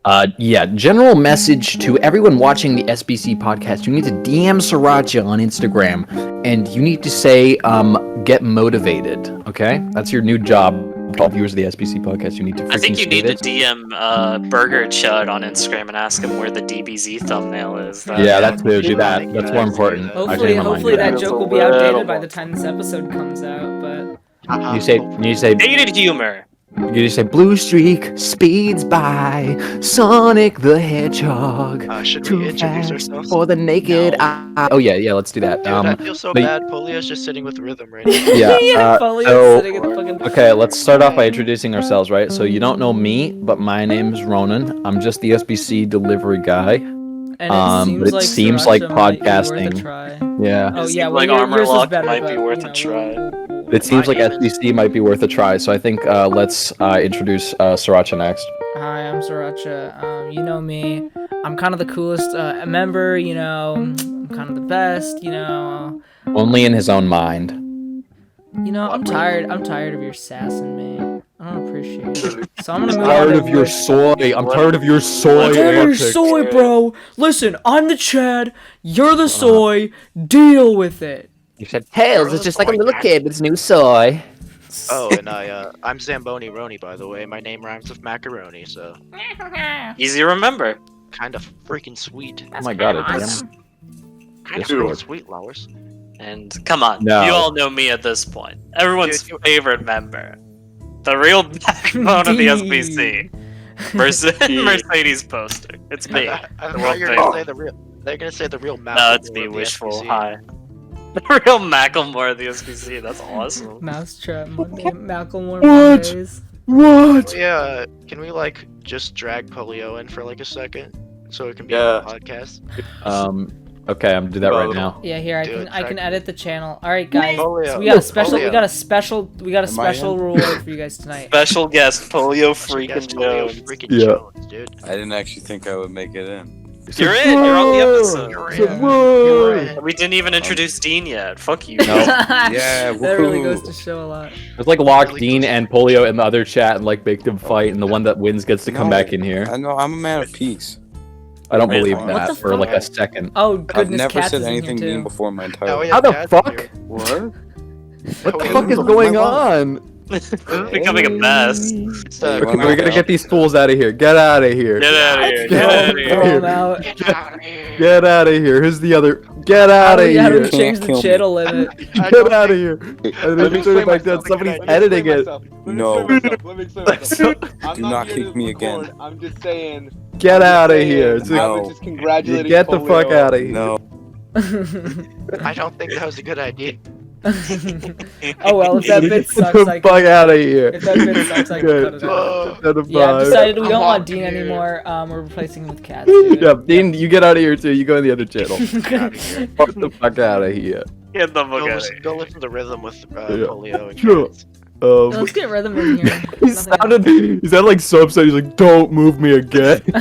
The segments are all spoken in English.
Yeah, general message to everyone watching the SBC podcast. You need to DM Sriracha on Instagram, and you need to say, get motivated, okay? That's your new job. To all viewers of the SBC podcast, you need to I think you say need to this. DM Burger Chud on Instagram and ask him where the DBZ thumbnail is. Yeah, that's true. Do that. That's more important. Hopefully that joke will be outdated by the time this episode comes out, but... You say dated humor. You say blue streak speeds by Sonic the Hedgehog. Should too we introduce fast ourselves? for the naked eye. Oh yeah, let's do that. Dude, I feel so but- bad. Polio's just sitting with rhythm right now. Yeah. Foley's So sitting in the fucking... okay, let's start off by introducing ourselves, right? So you don't know me, but my name's Ronan. I'm just the SBC delivery guy. And but it seems like Sriracha might be worth a podcasting. try. Yeah. Oh Seems yeah, well, like yours Armor is Lock better, might but, be worth you a know, try. It seems like My SBC might be worth a try. So I think let's introduce Sriracha next. Hi, I'm Sriracha. You know me. I'm kind of the coolest member, you know. I'm kind of the best, you know. Only in his own mind. You know, I'm tired of your sassing me. I don't appreciate it. So I'm gonna move Tired on of your soy. I'm tired of your soy. I'm tired of your antics. soy, bro. Listen, I'm the Chad. You're the soy. Deal with it. You said Tails is just like a little kid with his new soy. Oh, and I'm Zamboni Roni, by the way. My name rhymes with macaroni, so Easy to remember. kind of freaking sweet. Oh my god, it That's is. Kind of Dude. freaking sweet, Lowers. And come on, No. you all know me at this point. Everyone's Dude, favorite member. The real backbone of the SBC. Mercedes poster. It's me. I The thought world you were gonna famous. say the real. They're gonna say the real Malcolm. No, it's of me, the Wishful. SBC. Hi. The real Macklemore of the SBC. That's awesome. Mousetrap Monday, Malcolm What? Mondays. What? Yeah, can we like just drag Polio in for like a second so it can be on the podcast? Okay, I'm gonna do that right now. Yeah, here I Do can it, I can track. edit the channel. All right, guys. Polio. So we got a special Polio. special reward for you guys tonight. Special guest, Polio freaking Yes, Polio Jones. freaking Yeah. Jones, dude. I didn't actually think I would make it in. You're in. You're on the episode. You're It's a in. word. You're in. We didn't even introduce Dean yet. Fuck you. No. Yeah, That really woohoo. goes to show a lot. It's like lock Dean and Polio in the other chat and like make them fight, and the one that wins gets to come No. back in here. I know, I'm a man of peace. I don't What believe the that fuck? for like a second. Oh I've goodness, never Cats said is in anything here mean too. before in my entire Oh, life. yeah, How the Cat's fuck? here. What? What the Oh, fuck is yeah. going My on? This is becoming a mess. It's, Hey, Okay, let me we gotta go. get these fools out of here. Get out of here. Get out of here. Get Get out of out here. Throw 'em out. Get out of here. Who's the other? Get out of How do we here. change the Can't kill me. channel limit? Get out of here. And Let then me turn it explain back down. myself. Somebody's Let me editing explain it. myself. No. Let me explain myself. I'm Do not here kick to me record. again. I'm just saying. Get out of saying, here. I No. was just congratulating Get the fuck Polio. out of here. No. I don't think that was a good idea. Oh well, if that bit Get sucks, the I fuck can. out of here. If that bit sucks, I can Okay. cut it out. Set a Yeah, I've vibe. decided we don't want I'm Dean here. anymore. We're replacing him with Cats. dude. Yeah, Dean, you get out of here too. You go in the other channel. Fuck the fuck out of here. Get the fuck Go out of listen, here. go listen to Rhythm with Yeah. Polio and Sure. Cats. Let's get Rhythm in here. he sounded like so upset. He's like, "Don't move me again. You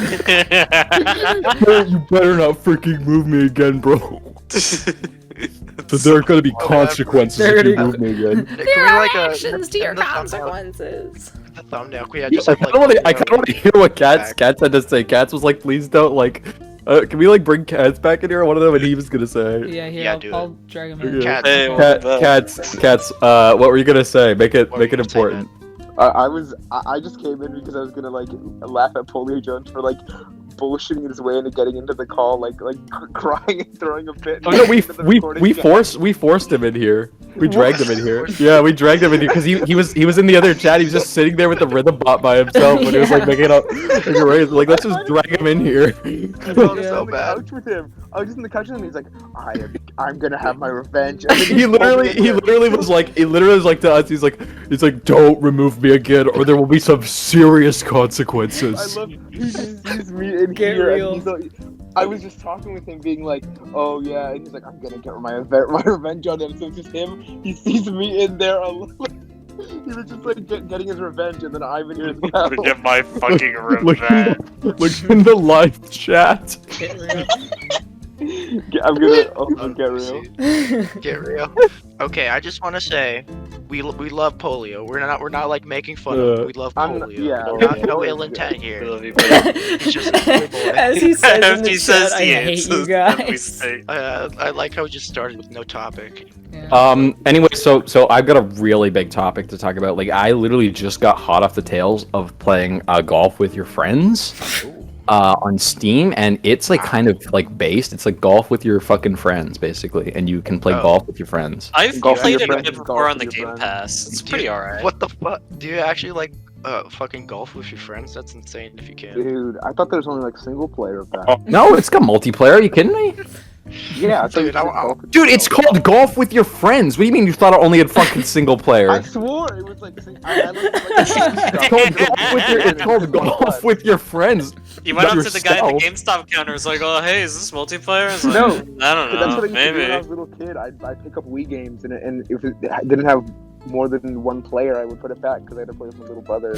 better not freaking move me again, bro. There are gonna be consequences if you move me again." Can There we are like actions to your in the thumbnail- consequences. the thumbnail? Can we I just kind of want to hear what Cats had to say. Cats was like, "Please don't like." Can we like bring Cats back in here? I want to know what he was gonna say. Yeah, here, Yeah, do I'll drag him in. Okay. Cats. Hey, Cats. What were you gonna say? Make it What were you gonna say, important. I just came in because I was gonna like laugh at Polio Jones for like bullshitting his way into getting into the call, like crying and throwing a fit. Oh no, we forced him in here. We dragged him in here. Yeah, we dragged him in here because he was in the other chat. He was just sitting there with the rhythm bot by himself when he was like making up. Like let's just drag him in here. I felt Yeah. so bad. Couch with him. I was just in the couch with him. He's like, I'm gonna have my revenge. And then he literally was like to us. He's like, don't remove me again, or there will be some serious I consequences. love he just sees me in Get here. real. And he's like, I was just talking with him, being like, "Oh yeah," and he's like, "I'm gonna get my revenge on him." So it's just him. He sees me in there alone. He was just like getting his revenge, and then I'm in here as well. To get my fucking Look revenge. in the live chat. Get real. I'm gonna get real. Get real. Okay, I just want to say, we love polio. We're not like making fun of it. We love polio. No ill intent here. He's just a silly boy. As he says in the He chat, says I the hate answers you that we guys. say. I like how we just started with no topic. Yeah. Anyway, so I've got a really big topic to talk about. Like, I literally just got hot off the tails of playing golf with your friends on Steam, and it's like kind of like based. It's like golf with your fucking friends, basically, and you can play golf with your friends. I've Golf with played your it a friends, bit golf before on with the your Game friends. Pass. It's pretty alright. What the fuck? Do you actually like fucking golf with your friends? That's insane if you can. Dude, I thought there was only like single player of that. Oh, no, it's got multiplayer. Are you kidding me? Yeah, I thought Dude, Dude, it's called golf with your friends. What do you mean you thought it only had fucking single player? I swore it was like. It's called golf with your friends. You went up to the guy at the yourself. GameStop counter. It's like, oh, hey, is this multiplayer? It's like, No, I don't But that's know. what I used to do when I Maybe. was a little kid. I'd pick up Wii games, and if it didn't have more than one player, I would put it back because I had to play with my little brother.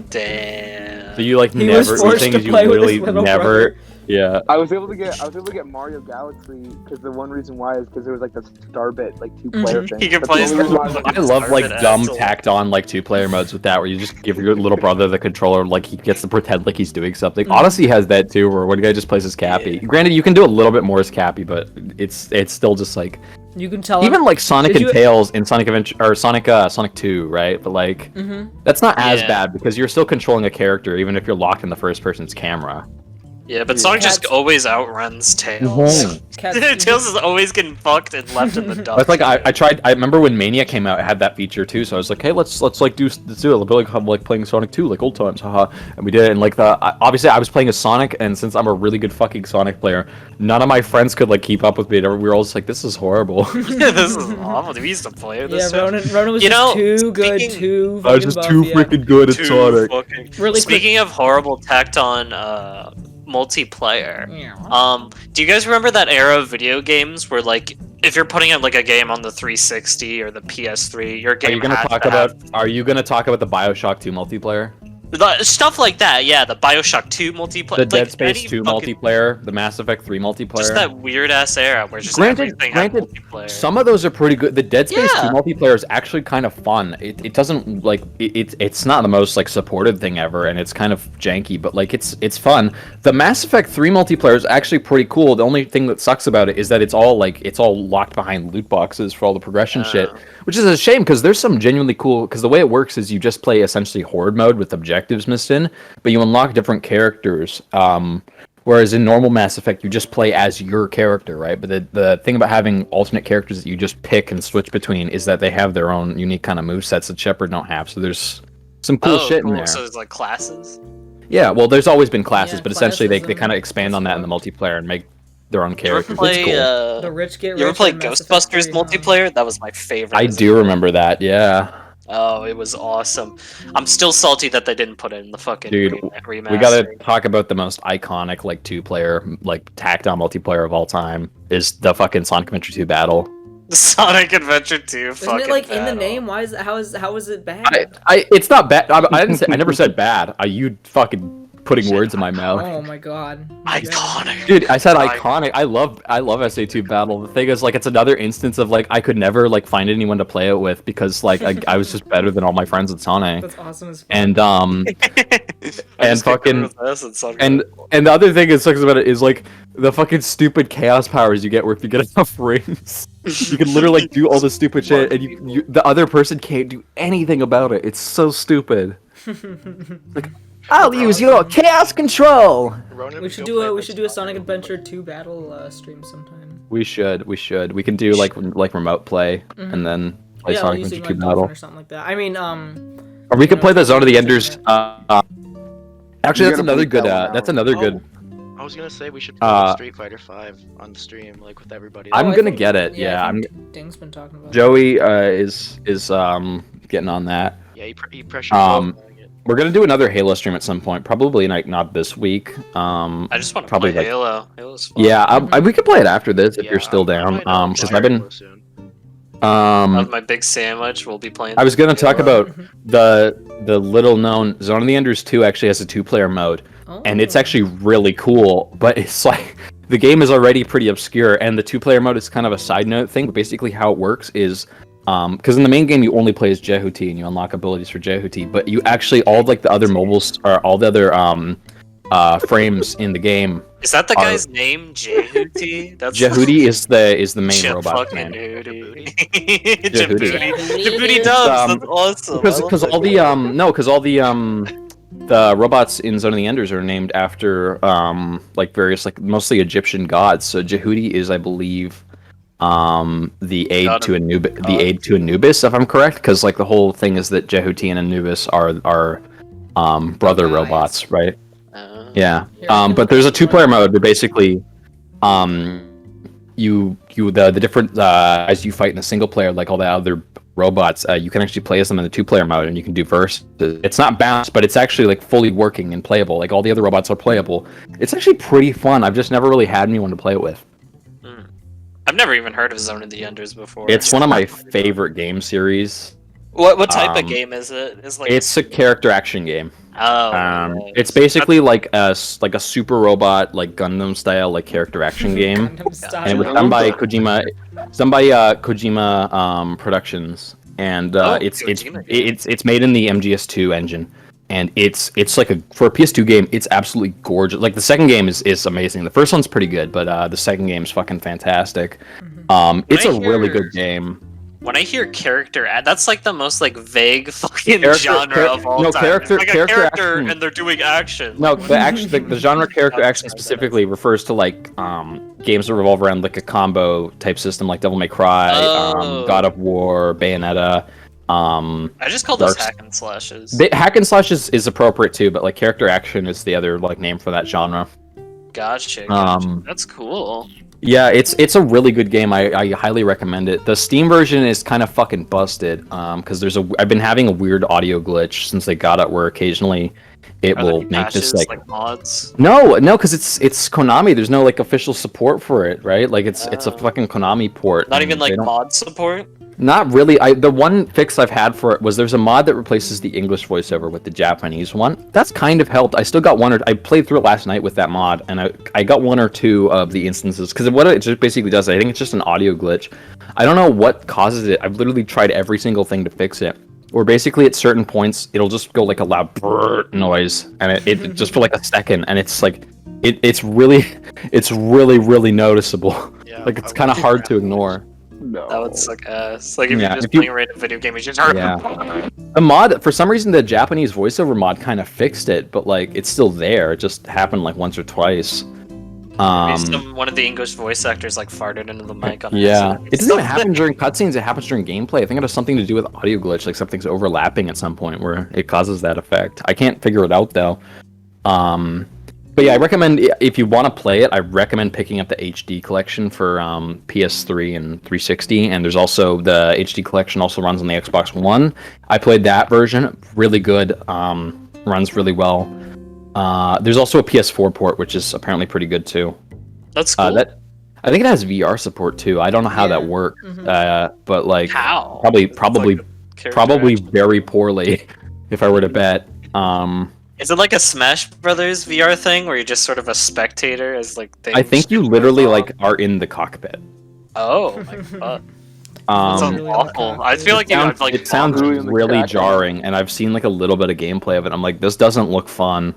Damn. So you like He was never? forced You to think you play with his really little never? brother. Yeah. I was able to get Mario Galaxy because the one reason why is because there was like the Starbit like 2-player thing. You can That's play the only reason why I love like Starbit dumb asshole. tacked on like 2-player modes with that, where you just give your little brother the controller, like he gets to pretend like he's doing something. Odyssey has that too, where one guy just plays as Cappy. Granted, you can do a little bit more as Cappy, but it's still just like You can tell even like Sonic Did and you- Tails in Sonic Adventure or Sonic 2, right? But like that's not as Yeah. bad because you're still controlling a character even if you're locked in the first person's camera. Yeah, but Sonic just Cats- always outruns Tails. Cats, Tails is always getting fucked and left in the dust. That's like I tried. I remember when Mania came out, it had that feature too. So I was like, hey, let's do it. It'll be like I'm like playing Sonic 2 like old times, haha. And we did it. And like obviously I was playing as Sonic, and since I'm a really good fucking Sonic player, none of my friends could like keep up with me. We were all just like, this is horrible. This is awful. We used to play with this Yeah, Ronan was You just know, too good, speaking- too I was fucking just buff, too yeah. freaking good at Too Sonic. fucking... Really quick- Speaking of horrible tacked on multiplayer, Yeah. do you guys remember that era of video games where like if you're putting out like a game on the 360 or the PS3, your Are game you gonna has talk to have about? Are you gonna talk about the BioShock 2 multiplayer? stuff like that? Yeah, the BioShock 2 multiplayer, The Dead like, Space any 2 fucking- multiplayer, the Mass Effect 3 multiplayer. just that weird ass era where just Granted- everything had granted, multiplayer. Some of those are pretty good. The Dead Space Yeah. 2 multiplayer is actually kind of fun. It doesn't like it's not the most like supported thing ever, and it's kind of janky, but like it's fun. The Mass Effect 3 multiplayer is actually pretty cool. The only thing that sucks about it is that it's all locked behind loot boxes for all the progression shit, which is a shame because there's some genuinely cool. Because the way it works is you just play essentially horde mode with objectives missed in, but you unlock different characters. Whereas in normal Mass Effect, you just play as your character, right? But the thing about having alternate characters that you just pick and switch between is that they have their own unique kind of movesets that Shepard don't have. So there's some cool shit in there. So there's like classes. Yeah, well, there's always been classes, Yeah, but essentially they classes kind of and expand on that in the multiplayer and make their own You ever characters. play? It's cool. The rich get rich. You ever play and Mass Effect Ghostbusters 3, huh? multiplayer? That was my favorite. I as a do kid. remember that, yeah. Oh, it was awesome. I'm still salty that they didn't put it in the fucking Dude, remaster. We gotta talk about the most iconic, like, 2-player, like, tacked-on multiplayer of all time is the fucking Sonic Adventure 2 battle. The Sonic Adventure 2 Isn't fucking it like in the battle. name? Why is how is it bad? It's not bad. I never said bad. You fucking putting words in my mouth. Oh my god. Iconic. Dude, I said iconic. I love SA2 Battle. The thing is, like, it's another instance of like I could never like find anyone to play it with because like I was just better than all my friends at Sonic. That's awesome as fuck. And and fucking and and the other thing that sucks about it is like the fucking stupid chaos powers you get where if you get enough rings, you can literally like do all this stupid shit, and you the other person can't do anything about it. It's so stupid. Like, I'll use your chaos control. Ronan, we should go do play a with Sonic Adventure 2 battle stream sometime. We should. We can do like remote play and then play Yeah, Sonic using Adventure 2 like battle. Dolphin or something like that. I mean, Or we could play the Zone of the Enders. Actually, that's another good. That's another good. I was gonna say we should play Street Fighter 5 on the stream, like with everybody. I'm I gonna think- get it. I Yeah, I'm. think Ding's been talking about. Joey is getting on that. Yeah, he pressured me. We're gonna do another Halo stream at some point. Probably like not this week. I just want to probably play like- Halo. Halo's fun. Yeah, we could play it after this if Yeah, you're still I'm down. playing on Because I've been. Halo soon. Of my big sandwich, we'll be playing. I was gonna talk Halo. about the little known Zone of the Enders 2 actually has a 2-player mode. Oh. And it's actually really cool, but it's like the game is already pretty obscure, and the 2-player mode is kind of a side note thing. But basically, how it works is, because in the main game you only play as Jehuti and you unlock abilities for Jehuti, but you actually all of, like the other mobiles or all the other frames in the game. Is that the guy's name, Jehuti? Jehuti is the main robot man. Jehuti. Jehuti does. That's awesome. Because all the robots in Zone of the Enders are named after like various like mostly Egyptian gods. So Jehuti is, I believe, the aid to Anubis, if I'm correct. Because like the whole thing is that Jehuti and Anubis are brother robots, right? Yeah. But there's a 2-player mode where basically the different as you fight in a single player, like all the other robots, you can actually play as them in the 2-player mode, and you can do verses. It's not balanced, but it's actually like fully working and playable. Like all the other robots are playable. It's actually pretty fun. I've just never really had anyone to play it with. I've never even heard of Zone of the Enders before. It's one of my favorite game series. What type of game is it? It's a character action game. Oh. It's basically like a super robot, like Gundam style, like character action game, and it was done by Kojima Productions, and it's made in the MGS2 engine, and it's like for a PS2 game, it's absolutely gorgeous. Like the second game is amazing. The first one's pretty good, but the second game's fucking fantastic. It's a really good game. When I hear character, that's like the most like vague fucking genre of all time. Character character action. and they're doing action. No, the genre character action specifically refers to like games that revolve around like a combo type system, like Devil May Cry, God of War, Bayonetta. I just call those hack and slashes. Hack and slashes is appropriate too, but like character action is the other like name for that genre. Gotcha. That's cool. Yeah, it's a really good game. I highly recommend it. The Steam version is kind of fucking busted, because I've been having a weird audio glitch since they got it, where occasionally it will make this like mods. No, because it's Konami. There's no like official support for it, right? Like it's a fucking Konami port. Not even like mod support. Not really. The one fix I've had for it was there's a mod that replaces the English voiceover with the Japanese one. That's kind of helped. I still got I played through it last night with that mod, and I got 1 or 2 of the instances, because what it just basically does, I think it's just an audio glitch. I don't know what causes it. I've literally tried every single thing to fix it. Where basically at certain points it'll just go like a loud brrr noise, and it just for like a second, and it's like it's really noticeable. Yeah, like it's kind of hard to ignore. No. That would suck ass. Like if you're just playing a random video game, you just The mod, for some reason, the Japanese voiceover mod kind of fixed it, but like it's still there. It just happened like once or twice. One of the English voice actors like farted into the mic on it doesn't even happen during cutscenes. It happens during gameplay. I think it has something to do with audio glitch, like something's overlapping at some point where it causes that effect. I can't figure it out though. But yeah, I recommend, if you want to play it, I recommend picking up the HD collection for PS3 and 360, and there's also the HD collection also runs on the Xbox One. I played that version, really good, runs really well. There's also a PS4 port, which is apparently pretty good too. That's cool. I think it has VR support too. I don't know how that works, but like how? Probably very poorly, if I were to bet. Is it like a Smash Brothers VR thing where you're just sort of a spectator as like things? I think you literally like are in the cockpit. Oh my god. That sounds awful. I feel like it sounds really jarring, and I've seen like a little bit of gameplay of it. I'm like, this doesn't look fun.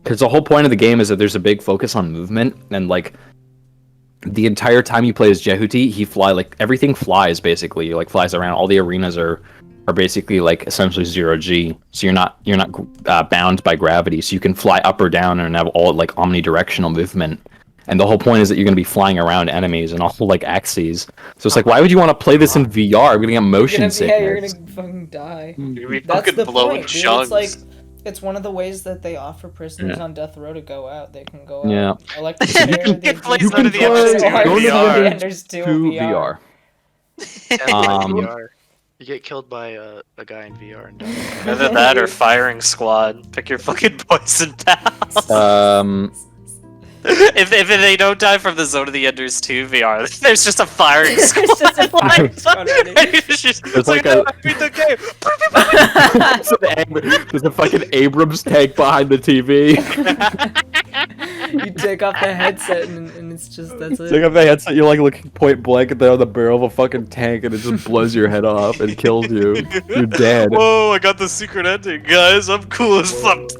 Because the whole point of the game is that there's a big focus on movement, and like the entire time you play as Jehuti, everything flies basically. Like flies around. All the arenas are basically like essentially 0G, so you're not bound by gravity, so you can fly up or down and have all like omnidirectional movement. And the whole point is that you're going to be flying around enemies and all like axes. So it's like, why would you want to play this in VR? We're going to get motion sickness. Yeah, you're going to fucking die. You're gonna be That's fucking the blowing point, dude. chunks. It's one of the ways that they offer prisoners on death row to go out. They can go out. Yeah. Electric You can play Zone of the Enders 2 VR. VR. You get killed by a guy in VR and die. Either that or firing squad. Pick your fucking poison pals. If they don't die from the Zone of the Enders 2 VR, there's just a firing squad. It's like I beat the game. There's a fucking Abrams tank behind the TV. You take off the headset and it's just that's it. Take off the headset, you're like looking point blank at the barrel of a fucking tank, and it just blows your head off and kills you. You're dead. Whoa! I got the secret ending, guys. I'm cool as fuck.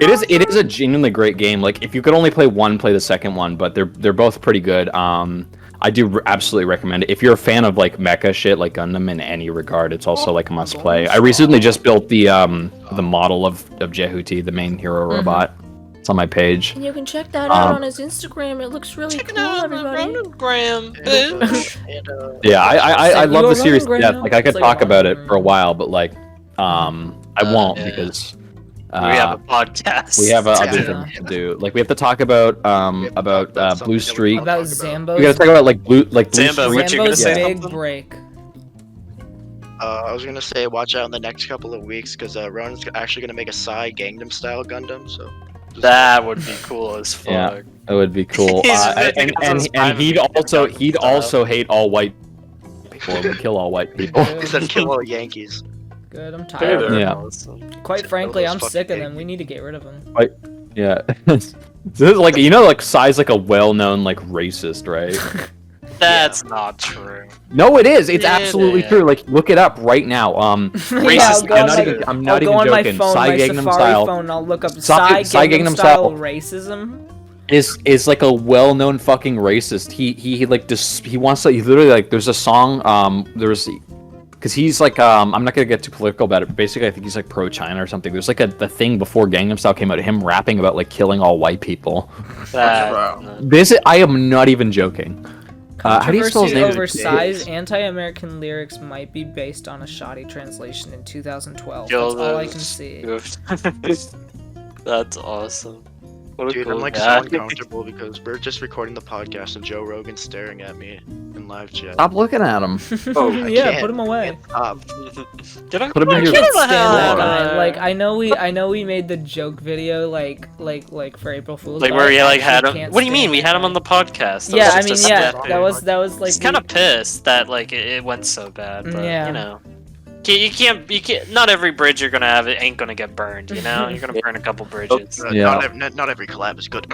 It is a genuinely great game. Like, if you could only play one, play the second one, but they're both pretty good. I do absolutely recommend it. If you're a fan of like mecha shit, like Gundam in any regard, it's also like a must play. I recently just built the model of Jehuti, the main hero robot. It's on my page. And you can check that out on his Instagram. It looks really cool, everybody. Yeah, I love the series to death. Like, I could talk about it for a while, but like, I won't because we have a podcast. We have other things to do. Like, we have to talk about Blue Streak. About Zambo's. We gotta talk about like Blue Zambo, Streak. what you gonna say? Big break. I was gonna say, watch out in the next couple of weeks because Ronan's actually gonna make a Psy Gangnam style Gundam. So that would be cool as fuck. Yeah, that would be cool. And he'd also hate all white people and kill all white people. he said kill all Yankees. Good, I'm tired. Yeah. Quite frankly, I'm sick of them. We need to get rid of them. Yeah. This is like, you know, like Psy's like a well-known like racist, right? That's not true. No, it is. It's absolutely true. Like, look it up right now. Racist. I'm not even joking. Psy Gangnam Style. Phone, I'll look up Psy Gangnam Style racism. Is like a well-known fucking racist. He like he wants to. He literally like. There's a song. Because he's like, I'm not gonna get too political about it, but basically I think he's like pro-China or something. There's like the thing before Gangnam Style came out, him rapping about like killing all white people. I am not even joking. How do you spell his name? Over Psy's anti-American lyrics might be based on a shoddy translation in 2012. That's all I can see. That's awesome. Dude, I'm like so uncomfortable because we're just recording the podcast and Joe Rogan's staring at me in live chat. Stop looking at him. Yeah, put him away. Put him in your Stand that guy. Like, I know we made the joke video like for April Fool's. Like, where we like had him. What do you mean? We had him on the podcast. Yeah, I mean, yeah, that was like. He's kind of pissed that like it went so bad, but you know. You can't. Not every bridge you're gonna have ain't gonna get burned. You know, you're gonna burn a couple bridges. Not every collab is good.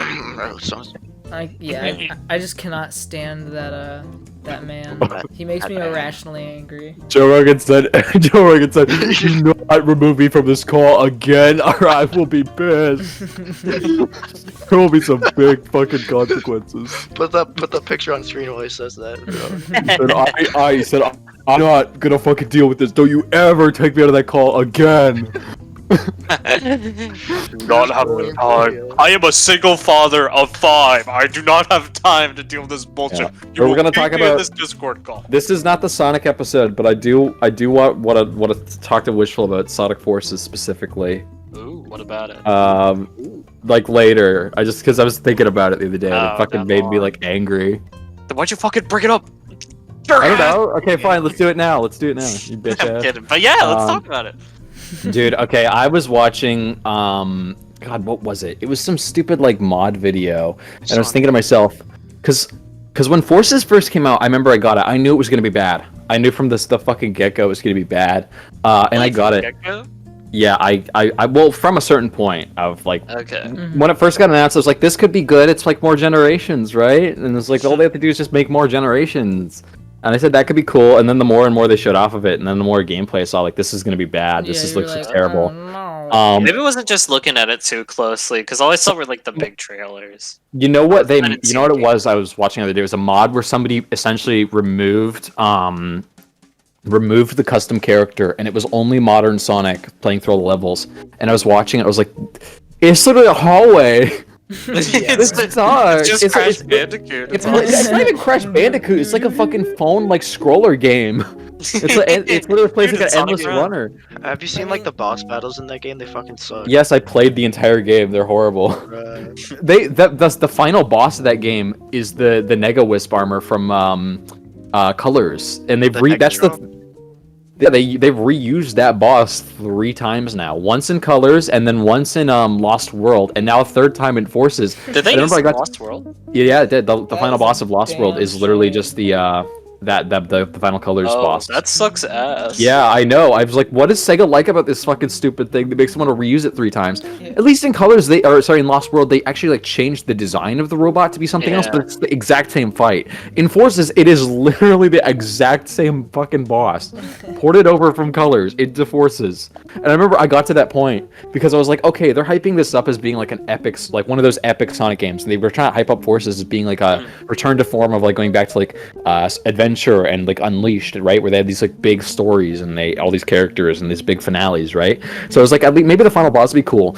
I just cannot stand that man. He makes me irrationally angry. Joe Rogan said, "Do not remove me from this call again, or I will be pissed. There will be some big fucking consequences." Put the picture on screen while he says that. He said, I'm not gonna fucking deal with this. Don't you ever take me out of that call again. Not have time. I am a single father of 5. I do not have time to deal with this bullshit. Yeah. We're gonna talk about this Discord call. This is not the Sonic episode, but I do want to talk to Wishful about Sonic Forces specifically. Ooh, what about it? Like later. Because I was thinking about it the other day. And it fucking made me like angry. Then why'd you fucking bring it up? I don't know. Okay, fine. Let's do it now. You bitch ass. I'm kidding. But yeah, let's talk about it. Dude, okay, I was watching, God, what was it? It was some stupid, like, mod video, and I was thinking to myself, because when Forces first came out, I remember I got it. I knew it was going to be bad. I knew from the fucking get-go it was going to be bad, and I got it. Get-go? Yeah, well, from a certain point of, like, when it first got announced, I was like, this could be good. It's, like, more generations, right? And it's like, all they have to do is just make more generations. And I said that could be cool, and then the more and more they showed off of it, and then the more gameplay I saw, like, this is gonna be bad. This looks like, terrible. Oh, no. Maybe I wasn't just looking at it too closely, because all I saw were like the big trailers. You know what it was? I was watching the other day. It was a mod where somebody essentially removed the custom character, and it was only modern Sonic playing through all the levels. And I was watching it. I was like, it's literally a hallway. It's just Crash Bandicoot. It's not even Crash Bandicoot. It's like a fucking phone like scroller game. It's literally plays like an endless runner. Have you seen like the boss battles in that game? They fucking suck. Yes, I played the entire game. They're horrible. The final boss of that game is the Nega Wisp armor from Colors, and they've they've reused that boss 3 times now. Once in Colors, and then once in Lost World, and now a 3rd time in Forces. Did they use Lost World? Yeah, it did. The final boss of Lost World is literally just the the Final Colors boss. That sucks ass. Yeah, I know. I was like, what does Sega like about this fucking stupid thing that makes them want to reuse it 3 times? Yeah. At least in Colors, in Lost World, they actually like changed the design of the robot to be something else, but it's the exact same fight. In Forces, it is literally the exact same fucking boss, ported over from Colors into Forces. And I remember I got to that point because I was like, okay, they're hyping this up as being like an epic, like one of those epic Sonic games, and they were trying to hype up Forces as being like a return to form of like going back to like Adventure and like Unleashed, right, where they had these like big stories and all these characters and these big finales, right? So I was like, at least maybe the final boss would be cool.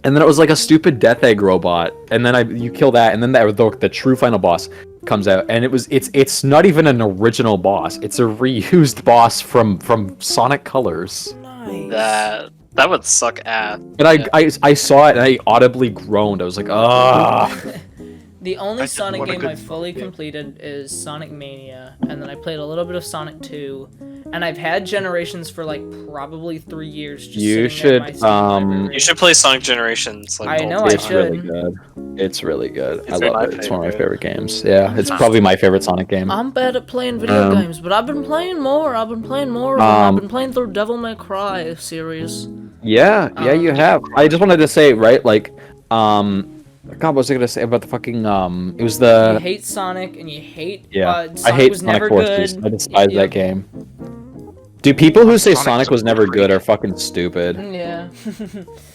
And then it was like a stupid Death Egg robot, and then you kill that, and then the true final boss comes out, and it's not even an original boss. It's a reused boss from Sonic Colors. Nice. That would suck ass. And I saw it and I audibly groaned. I was like, ah. The only just Sonic want a game good I fully game. completed is Sonic Mania, and then I played a little bit of Sonic 2, and I've had Generations for like probably 3 years. Just You sitting in my should, Steam library. You should play Sonic Generations. Like, I know, multiple I It's times. should. really good. It's really good. I It's love my it. It's one of my favorite. favorite games. Yeah, it's probably my favorite Sonic game. I'm bad at playing video games, but I've been playing more. I've been playing more of them. I've been playing through Devil May Cry series. Yeah, you have. I just wanted to say, right, like, God, what was I gonna say about the fucking, it was You the, hate Sonic, and you hate. I Sonic hate was Sonic never Forces. good. I despise Yeah. that game. Dude, people who say Sonic's Sonic a was never freak. good are fucking stupid. Yeah.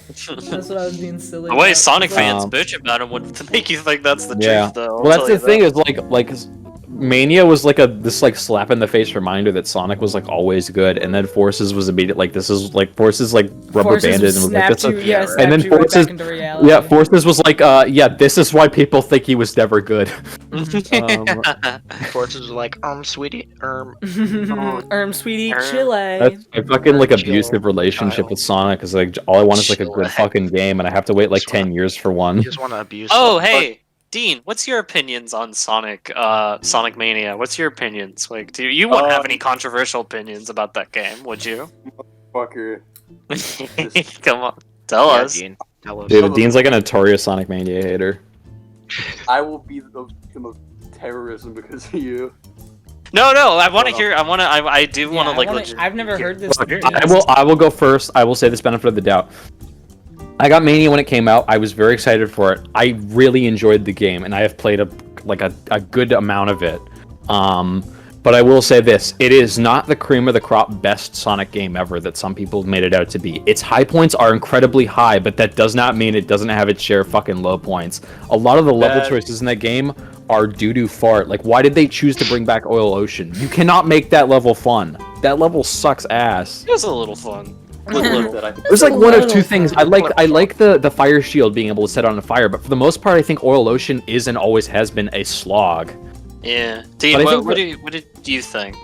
That's what I was being silly. The way about. Sonic But- fans bitch about him would make you think that's the Yeah. truth, though. Well, that's the thing is like Mania was like this like slap in the face reminder that Sonic was like always good, and then Forces was immediate like this is like Forces like rubber Forces banded and was like snapped this you, is, yeah, and snapped then you right Forces back into reality. yeah Forces was like yeah, this is why people think he was never good. Forces was like, sweetie, Sweetie, Erm. Chile. That's my fucking like Chill, abusive relationship child. with Sonic is like all I want is like a good Chill. fucking game, and I have to wait like Just wanna- 10 years for one. You just want to abuse. Oh, them. hey, Dean, what's your opinions on Sonic Mania? What's your opinions? Like, you wouldn't have any controversial opinions about that game, would you? Fucker. Come on, tell Yeah, us. Dean, tell us. Dude, Dean's like a notorious Sonic Mania hater. I will be the victim of terrorism because of you. No, I want to hear. I do want to Yeah, like. I wanna- legit- I've never heard this. I will go first. I will say this benefit of the doubt. I got Mania when it came out. I was very excited for it. I really enjoyed the game, and I have played a good amount of it. But I will say this: it is not the cream of the crop best Sonic game ever that some people have made it out to be. Its high points are incredibly high, but that does not mean it doesn't have its share of fucking low points. A lot of the level choices in that game are doo-doo fart. Like, why did they choose to bring back Oil Ocean? You cannot make that level fun. That level sucks ass. It was a little fun. There's like one of two things. I like the fire shield being able to set on fire, but for the most part, I think Oil Ocean is and always has been a slog. Yeah, But Dean, I what think did you think?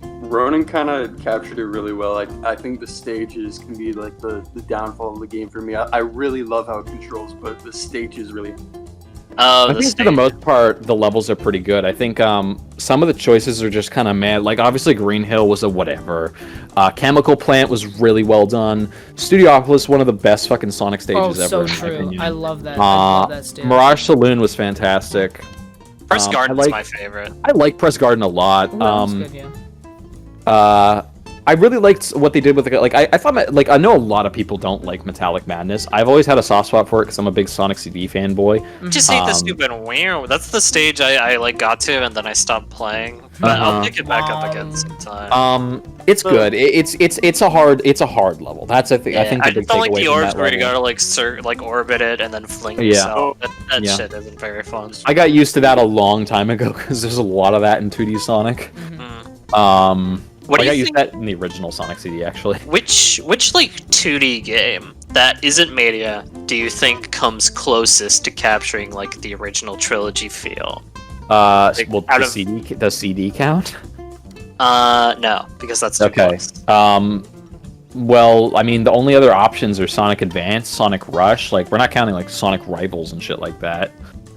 Ronan kind of captured it really well. I think the stages can be like the downfall of the game for me. I really love how it controls, but the stages really. I think for the most part, the levels are pretty good. I think some of the choices are just kind of mad. Like, obviously, Green Hill was a whatever. Chemical Plant was really well done. Studiopolis, one of the best fucking Sonic stages Oh, ever. so in my true. opinion. I love that. I love that stage. Mirage Saloon was fantastic. Press I Garden's like- my favorite. I like Press Garden a lot. Ooh, that was good, yeah. I really liked what they did with the I thought like I know a lot of people don't like Metallic Madness. I've always had a soft spot for it because I'm a big Sonic CD fanboy. Just hate the stupid wow. That's the stage I like got to and then I stopped playing. But I'll pick it back up again sometime. It's good. It's a hard level. That's I think I the big just don't like takeaway the from orbs that where you level. gotta like orbit it and then fling Yeah. yourself. That Yeah. shit isn't very fun. I got used to that a long time ago because there's a lot of that in 2D Sonic. What I do got you used to that in the original Sonic CD actually. Which like 2D game that isn't Mania do you think comes closest to capturing like the original trilogy feel? Like, Well, out the of- CD count. No, because that's too Okay. close. Well, I mean, the only other options are Sonic Advance, Sonic Rush. Like, we're not counting like Sonic Rivals and shit like that.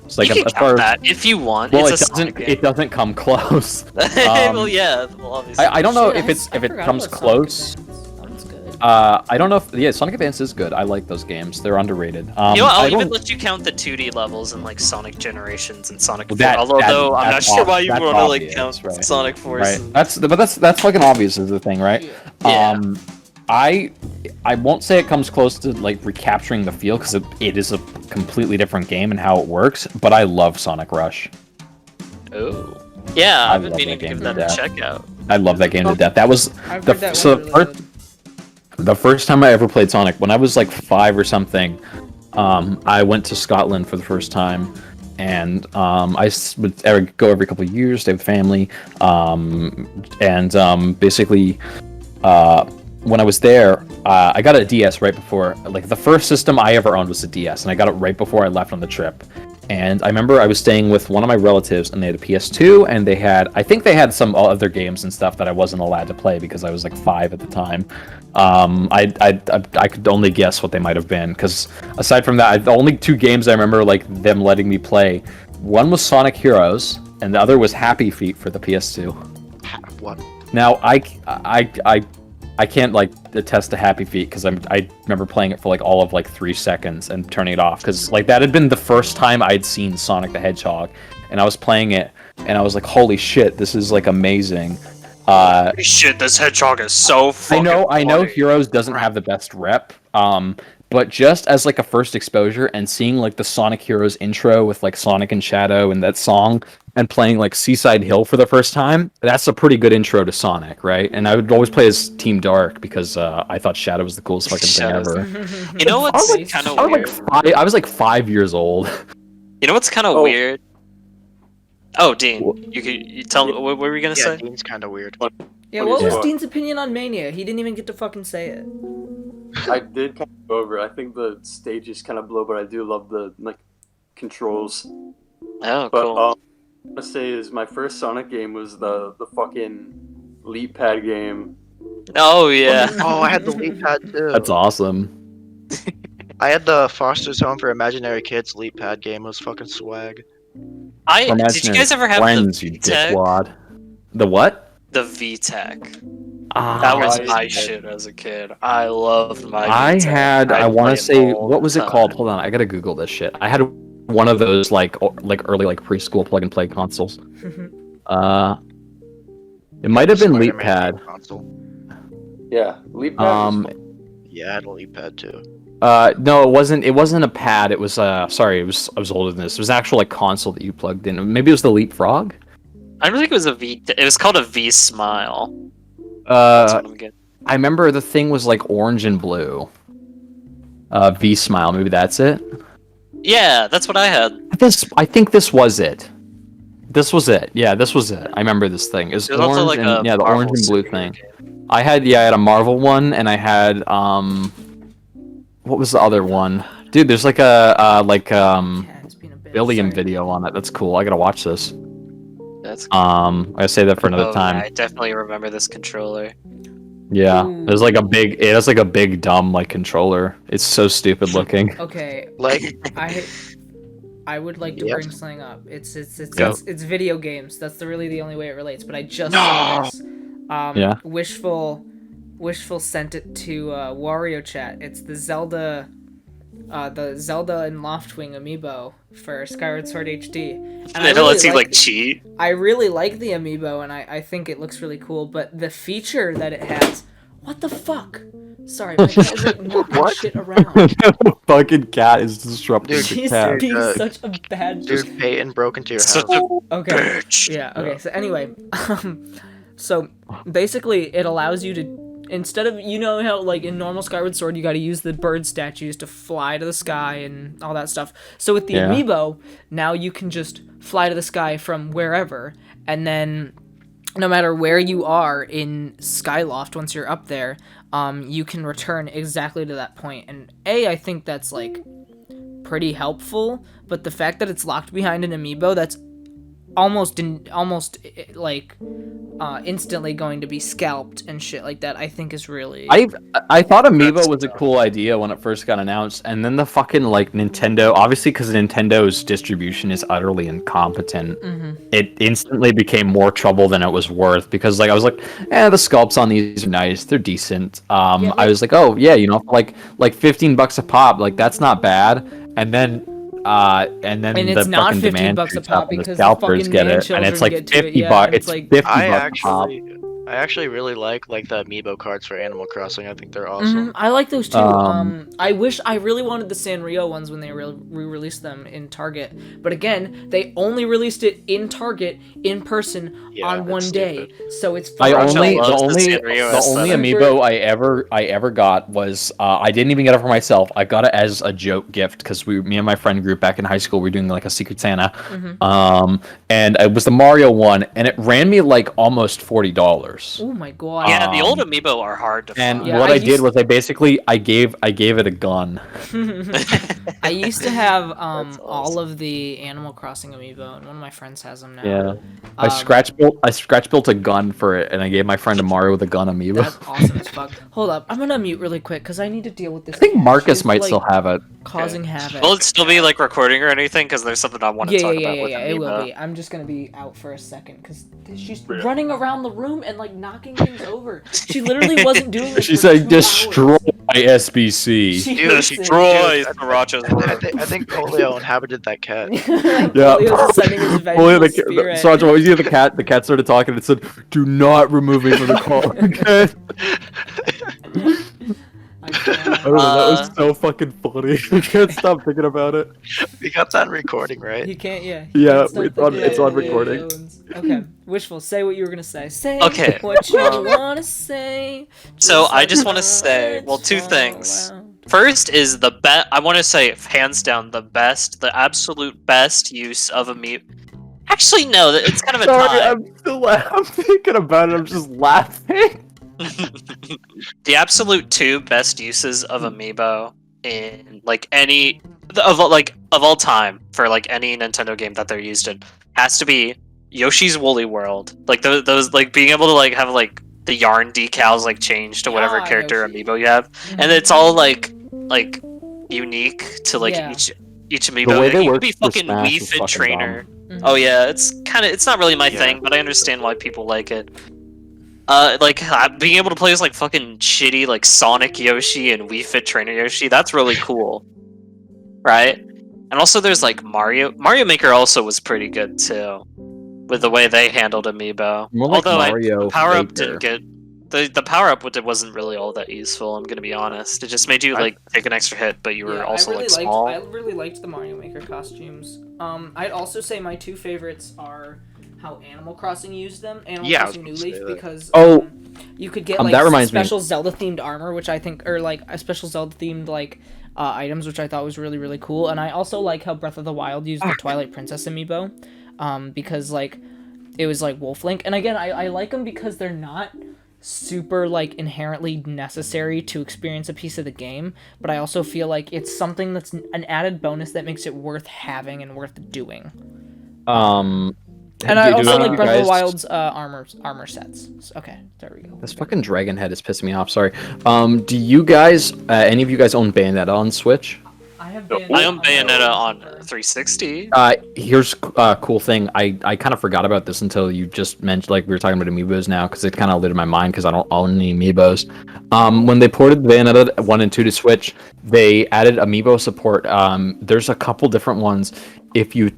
It's like You can as count far as- that if you want. well, It's it a Sonic doesn't. game. It doesn't come close. Well, yeah. Well, obviously. I don't know Shit, if I it's forgot comes about Sonic close. Advance. That one's good. I don't know if Sonic Advance is good. I like those games. They're underrated. I'll even let you count the 2D levels in like Sonic Generations and Sonic 4. Although I'm not sure why you want to like count Sonic Force. Right. That's fucking obvious is the thing, right? Yeah. I won't say it comes close to like recapturing the feel because it is a completely different game and how it works. But I love Sonic Rush. Oh. Yeah, I've been meaning to give that a check out. I love that game to death. That was the first time I ever played Sonic. When I was like 5 or something, I went to Scotland for the first time, and I would go every couple of years, stay with family, and basically, when I was there, I got a DS right before. Like the first system I ever owned was a DS, and I got it right before I left on the trip. And I remember I was staying with one of my relatives, and they had a PS2, and I think they had some other games and stuff that I wasn't allowed to play because I was like 5 at the time. I could only guess what they might have been, because aside from that, the only 2 games I remember like them letting me play, one was Sonic Heroes, and the other was Happy Feet for the PS2. What? Now I can't like attest to Happy Feet because I remember playing it for like all of like 3 seconds and turning it off because like that had been the first time I'd seen Sonic the Hedgehog, and I was playing it and I was like, holy shit, this is like amazing. Holy shit, this hedgehog is so fucking I know Heroes doesn't have the best rep, but just as like a first exposure and seeing like the Sonic Heroes intro with like Sonic and Shadow and that song and playing like Seaside Hill for the first time, that's a pretty good intro to Sonic, right? And I would always play as Team Dark because I thought Shadow was the coolest fucking thing ever. You know what's kind of weird? I was like 5 years old. You know what's kind of weird? Oh, Dean, you tell me, what were we gonna say? Dean's kind of weird. Yeah, what was Dean's opinion on Mania? He didn't even get to fucking say it. I did kind of go over. I think the stages kind of blow, but I do love the like controls. Oh, but, cool. I want to say is my first Sonic game was the fucking Leap Pad game. Oh yeah. Oh, I had the Leap Pad too. That's awesome. I had the Foster's Home for Imaginary Kids Leap Pad game. It was fucking swag. Did you guys ever have friends, the you dickwad? The what? The VTech. That was my shit as a kid. I loved my VTech. I want to say, what was it called? Hold on, I gotta Google this shit. I had one of those like early like preschool plug and play consoles. It might have been Leap Pad. Yeah, Leap Pad. Yeah, I had a Leap Pad too. No, it wasn't. It wasn't a pad. It was sorry. I was older than this. It was an actual like console that you plugged in. Maybe it was the Leapfrog. I don't think it was a V. It was called a V Smile. I remember the thing was like orange and blue. V Smile. Maybe that's it. Yeah, that's what I had. I think this was it. This was it. Yeah, this was it. I remember this thing. It was orange also like and, a the orange and blue thing. I had a Marvel one, and I had what was the other one? Dude, there's like a Billion video on it. That's cool. I gotta watch this. That's cool. I gotta say that for another time. Yeah, I definitely remember this controller. Yeah, there's like it has like a big dumb like controller. It's so stupid looking. Okay, like I would like to bring something up. It's video games. That's really the only way it relates. But I just saw this. Wishful sent it to Wario Chat. It's the Zelda and Loftwing amiibo for Skyward Sword HD. And it lets you like cheat. I really like the amiibo, and I think it looks really cool. But the feature that it has, what the fuck? Sorry, my cat is like knocking shit around. The fucking cat is disrupting the cat. He's being such a bad dude. Peyton broke into your house. Okay. Bitch. Yeah. Okay. So anyway, so basically, it allows you to. Instead of, you know how, like, in normal Skyward Sword, you gotta use the bird statues to fly to the sky and all that stuff. So with the amiibo, now you can just fly to the sky from wherever, and then no matter where you are in Skyloft, once you're up there, you can return exactly to that point. And I think that's, like, pretty helpful, but the fact that it's locked behind an amiibo, that's almost instantly going to be scalped and shit like that, I think is really. I thought Amiibo was a cool idea when it first got announced, and then the fucking like Nintendo, obviously because Nintendo's distribution is utterly incompetent, it instantly became more trouble than it was worth, because like I was like, the sculpts on these are nice, they're decent. I was like, oh yeah, like $15 a pop, like that's not bad, and then it's the not fucking $15 demand a shoots pop up and the because the scalpers fucking get man it, and it's children like get to it, $50. yeah, and It's it's like- $50 I a pop. actually really like the amiibo cards for Animal Crossing. I think they're awesome. I like those too. I really wanted the Sanrio ones when they re-released them in Target, but again, they only released it in Target in person on one day, so it's. The only Sanrio amiibo I ever got was I didn't even get it for myself. I got it as a joke gift because me and my friend group back in high school were doing like a Secret Santa, and it was the Mario one, and it ran me like almost $40. Oh my god! Yeah, the old amiibo are hard to And find. what I did was I gave it a gun. I used to have all of the Animal Crossing amiibo, and one of my friends has them now. Yeah, I scratch built a gun for it, and I gave my friend a Mario with a gun amiibo. That's awesome as fuck. Hold up, I'm gonna mute really quick because I need to deal with this. I think cat. Marcus She's, might like, still have it. causing havoc. Will it still be like recording or anything? Because there's something I want to talk about with Yeah, Amiibo. it will be. I'm just gonna be out for a second because she's running around the room and like knocking things over. She literally wasn't doing this. She's for like, 2 destroy hours. my SBC. She Dude, hates it. destroy Sriracha's I think Polio inhabited that cat. Yeah. Polio's sending his Polio, vengeful spirit. Sriracha, what was you? The cat started talking and said, "Do not remove me from the call." Okay. I can't. Oh, that was so fucking funny. I can't stop thinking about it. We got that recording, right? He can't. Yeah. Yeah, can't stop it's on- thinking it's on about recording. Jones. Okay, Wishful, say what you were gonna say. Say Okay. what you wanna say. So I like just want to the say, words well, two fall things. around. First is the best. I want to say, hands down, the absolute best use of Amiibo. Actually, no, it's kind of a Sorry, tie. I'm thinking about it. I'm just laughing. The absolute two best uses of Amiibo in like any of all time for like any Nintendo game that they're used in has to be Yoshi's Woolly World. Like those like being able to like have like the yarn decals like change to whatever Yeah, character Yoshi. Amiibo you have, and it's all like unique to like Yeah. each Amiibo. The way Like, they you work could be for fucking Smash Wii is Fit fucking Trainer. Mhm. Oh yeah, it's not really my Yeah. thing, but I understand why people like it. Being able to play as like fucking shitty like Sonic Yoshi and Wii Fit Trainer Yoshi, that's really cool, right? And also there's like Mario Maker also was pretty good too, with the way they handled Amiibo. More like Although Mario the power up Maker. didn't get the power up wasn't really all that useful. I'm gonna be honest. It just made you like take an extra hit, but you were Yeah, also I really like liked, small. I really liked the Mario Maker costumes. I'd also say my two favorites are how Animal Crossing used them. Animal Yeah, I was Crossing New gonna Leaf say that. because Oh. you could get like that reminds me. special Zelda themed armor, which I think, or like a special Zelda themed like items, which I thought was really really cool. And I also like how Breath of the Wild used the Twilight Princess amiibo, because like it was like Wolf Link. And again, I like them because they're not super like inherently necessary to experience a piece of the game, but I also feel like it's something that's an added bonus that makes it worth having and worth doing. And I also like Breath of the Wild's armor sets. Okay, there we go. This fucking dragon head is pissing me off. Sorry. Do you guys, any of you guys own Bayonetta on Switch? I have I own Bayonetta on 360. Here's a cool thing. I kind of forgot about this until you just mentioned, like we were talking about amiibos now, because it kind of lit in my mind because I don't own any amiibos. When they ported Bayonetta 1 and 2 to Switch, they added amiibo support. There's a couple different ones. If you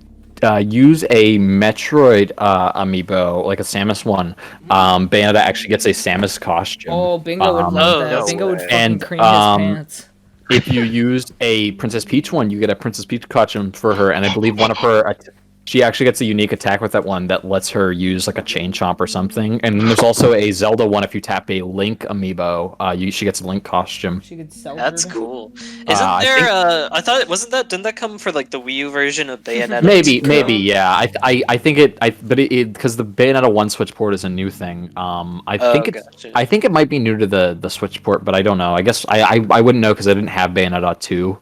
use a Metroid amiibo, like a Samus one, Bayonetta actually gets a Samus costume. Oh, Bingo would love that. no Bingo would way. fucking And, cream his pants. If you use a Princess Peach one, you get a Princess Peach costume for her, and I believe one of her, she actually gets a unique attack with that one that lets her use like a chain chomp or something. And then there's also a Zelda one. If you tap a Link amiibo, she gets a Link costume. She could sell That's her. cool. Isn't I there? I thought didn't that come for like the Wii U version of Bayonetta? Maybe, yeah. I think but because the Bayonetta 1 Switch port is a new thing. I think it might be new to the Switch port, but I don't know. I guess I wouldn't know because I didn't have Bayonetta 2,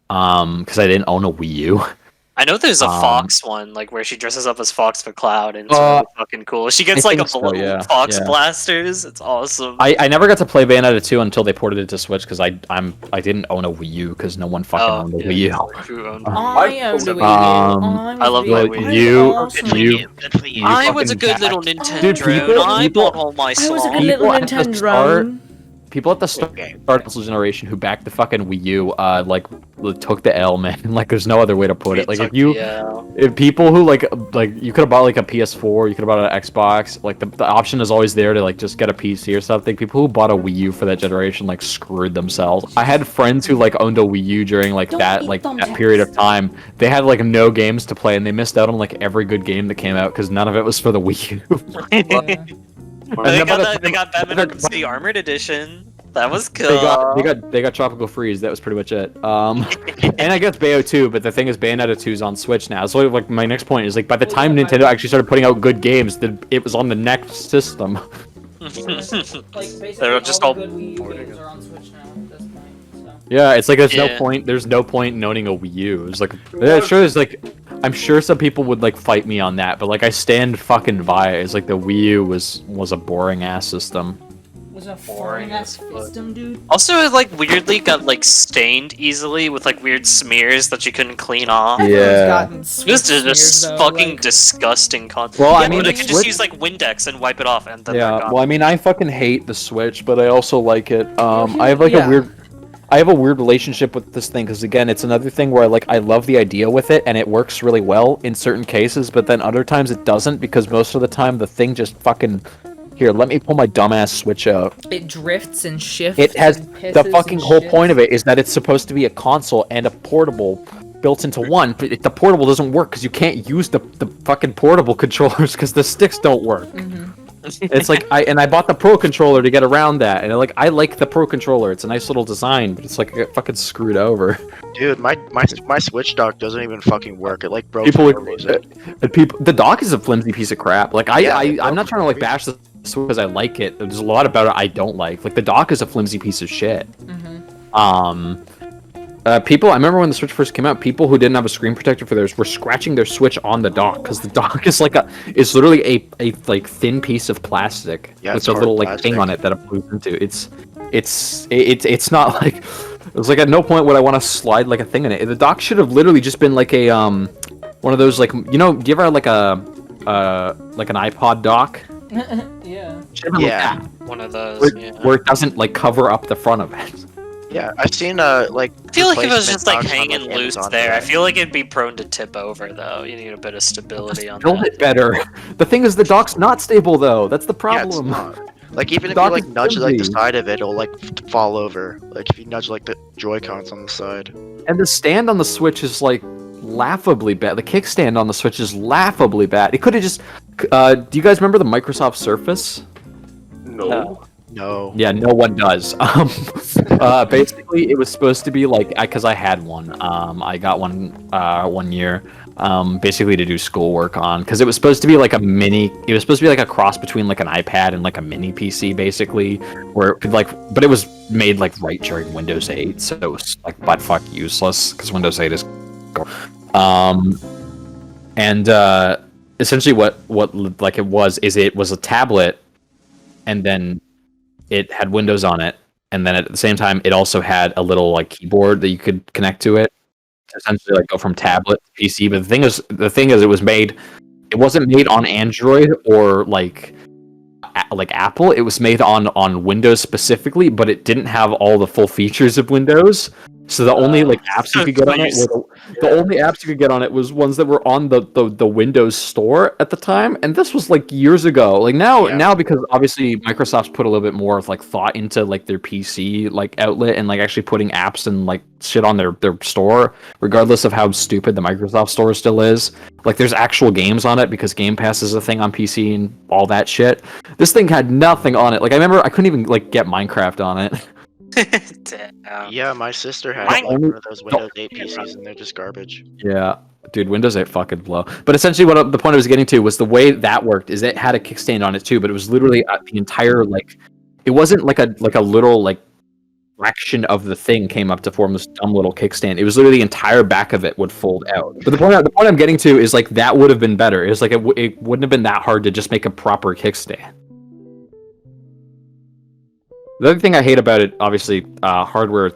because I didn't own a Wii U. I know there's a Fox one, like where she dresses up as Fox McCloud, and it's really fucking cool. She gets like Fox blasters. It's awesome. I never got to play Bayonetta 2 until they ported it to Switch because I didn't own a Wii U because no one fucking owned a Wii U. I owned a Wii U. I love my Wii U. I was a good little Nintendo. I bought all my songs. I was a good little Nintendo. People at the start of the generation who backed the fucking Wii U, like took the L, man. Like, there's no other way to put it. Like, if people who like you could have bought like a PS4, you could have bought an Xbox. Like, the option is always there to like just get a PC or something. People who bought a Wii U for that generation like screwed themselves. I had friends who like owned a Wii U during like that period of time. They had like no games to play, and they missed out on like every good game that came out because none of it was for the Wii U. They got Batman Arkham City Armored Edition. That was cool. They got Tropical Freeze. That was pretty much it. And I guess Bayo 2, but the thing is, Bayonetta 2 is on Switch now. So like my next point is like by the time Nintendo actually started putting out good games, it was on the next system. They're just all good Wii U games are on Switch now at this point. So. Yeah, it's like there's no point in owning a Wii U. It's like I'm sure some people would like fight me on that, but like I stand fucking by it. It's like the Wii U was a boring ass system. Was a boring ass system, dude. Also, it like weirdly got like stained easily with like weird smears that you couldn't clean off. Yeah, it was just fucking disgusting content. Well, I mean, you could just use like Windex and wipe it off, and then well, I mean, I fucking hate the Switch, but I also like it. I have like I have a weird relationship with this thing because again, it's another thing where I love the idea with it and it works really well in certain cases, but then other times it doesn't because most of the time the thing just fucking here. Let me pull my dumbass Switch out. It drifts and shifts. It has the fucking whole point of it is that it's supposed to be a console and a portable built into one, but the portable doesn't work because you can't use the fucking portable controllers because the sticks don't work. It's like I bought the Pro controller to get around that, and I like the Pro controller. It's a nice little design, but it's like I got fucking screwed over. Dude, my Switch dock doesn't even fucking work. It like broke. The dock is a flimsy piece of crap. Like I'm not trying to like bash the Switch because I like it. There's a lot about it I don't like. Like the dock is a flimsy piece of shit. People, I remember when the Switch first came out, people who didn't have a screen protector for theirs were scratching their Switch on the dock because the dock is it's literally a like thin piece of plastic with a little like thing on it that it moves into. It's not like it's like at no point would I want to slide like a thing in it. The dock should have literally just been like a one of those like do you ever have like like an iPod dock? Yeah. One of those. Where it doesn't like cover up the front of it. Yeah, I've seen I feel like if it was just like hanging loose there, I feel like it'd be prone to tip over though. You need a bit of stability on that. Build it better. The thing is, the dock's not stable though. That's the problem. Yeah, it's not. Like even if you like nudge like the side of it, it'll like fall over. Like if you nudge like the Joy-Cons on the side. And the stand on the Switch is like laughably bad. The kickstand on the Switch is laughably bad. It could have just. Do you guys remember the Microsoft Surface? No. No. Yeah, no one does. Basically, it was supposed to be like, because I had one. I got one 1 year, basically to do schoolwork on, because it was supposed to be like it was supposed to be like a cross between like an iPad and like a mini PC, basically, where it could, but it was made like right during Windows 8, so it was like buttfuck useless because Windows 8 is. Essentially, what it was a tablet, and then it had Windows on it, and then at the same time, it also had a little like keyboard that you could connect to it to essentially like go from tablet to PC. But the thing is, it wasn't made on Android or like Apple. It was made on Windows specifically, but it didn't have all the full features of Windows. So the only apps you could get on it was ones that were on the Windows Store at the time, and this was like years ago. Like now because obviously Microsoft's put a little bit more of like thought into like their PC like outlet and like actually putting apps and like shit on their store, regardless of how stupid the Microsoft Store still is. Like there's actual games on it because Game Pass is a thing on PC and all that shit. This thing had nothing on it. Like I remember I couldn't even like get Minecraft on it. Yeah, my sister had one of those Windows 8 PCs and they're just garbage. Yeah, dude, Windows 8 fucking blow. But essentially the point I was getting to was the way that worked is it had a kickstand on it too, but it was literally the entire it wasn't like a little like fraction of the thing came up to form this dumb little kickstand. It was literally the entire back of it would fold out. But the point I'm getting to is like that would have been better. It was like it wouldn't have been that hard to just make a proper kickstand. The other thing I hate about it, obviously, hardware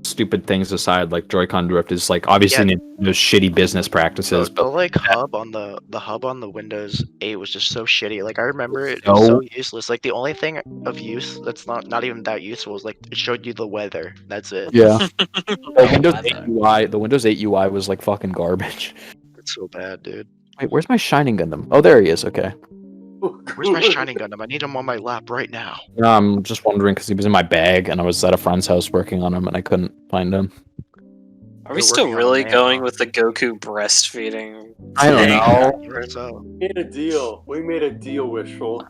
stupid things aside, like Joy-Con drift, is like obviously those shitty business practices. The like hub on the Windows 8 was just so shitty. Like I remember it was so useless. Like the only thing of use that's not even that useful is like it showed you the weather. That's it. Yeah. The Windows 8 UI was like fucking garbage. It's so bad, dude. Wait, where's my Shining Gundam? Oh, there he is. Okay. Where's my Shining Gundam? I need him on my lap right now. I'm just wondering because he was in my bag and I was at a friend's house working on him and I couldn't find him. Are we still really going with the Goku breastfeeding? I don't know. We made a deal. We made a deal, Wishful.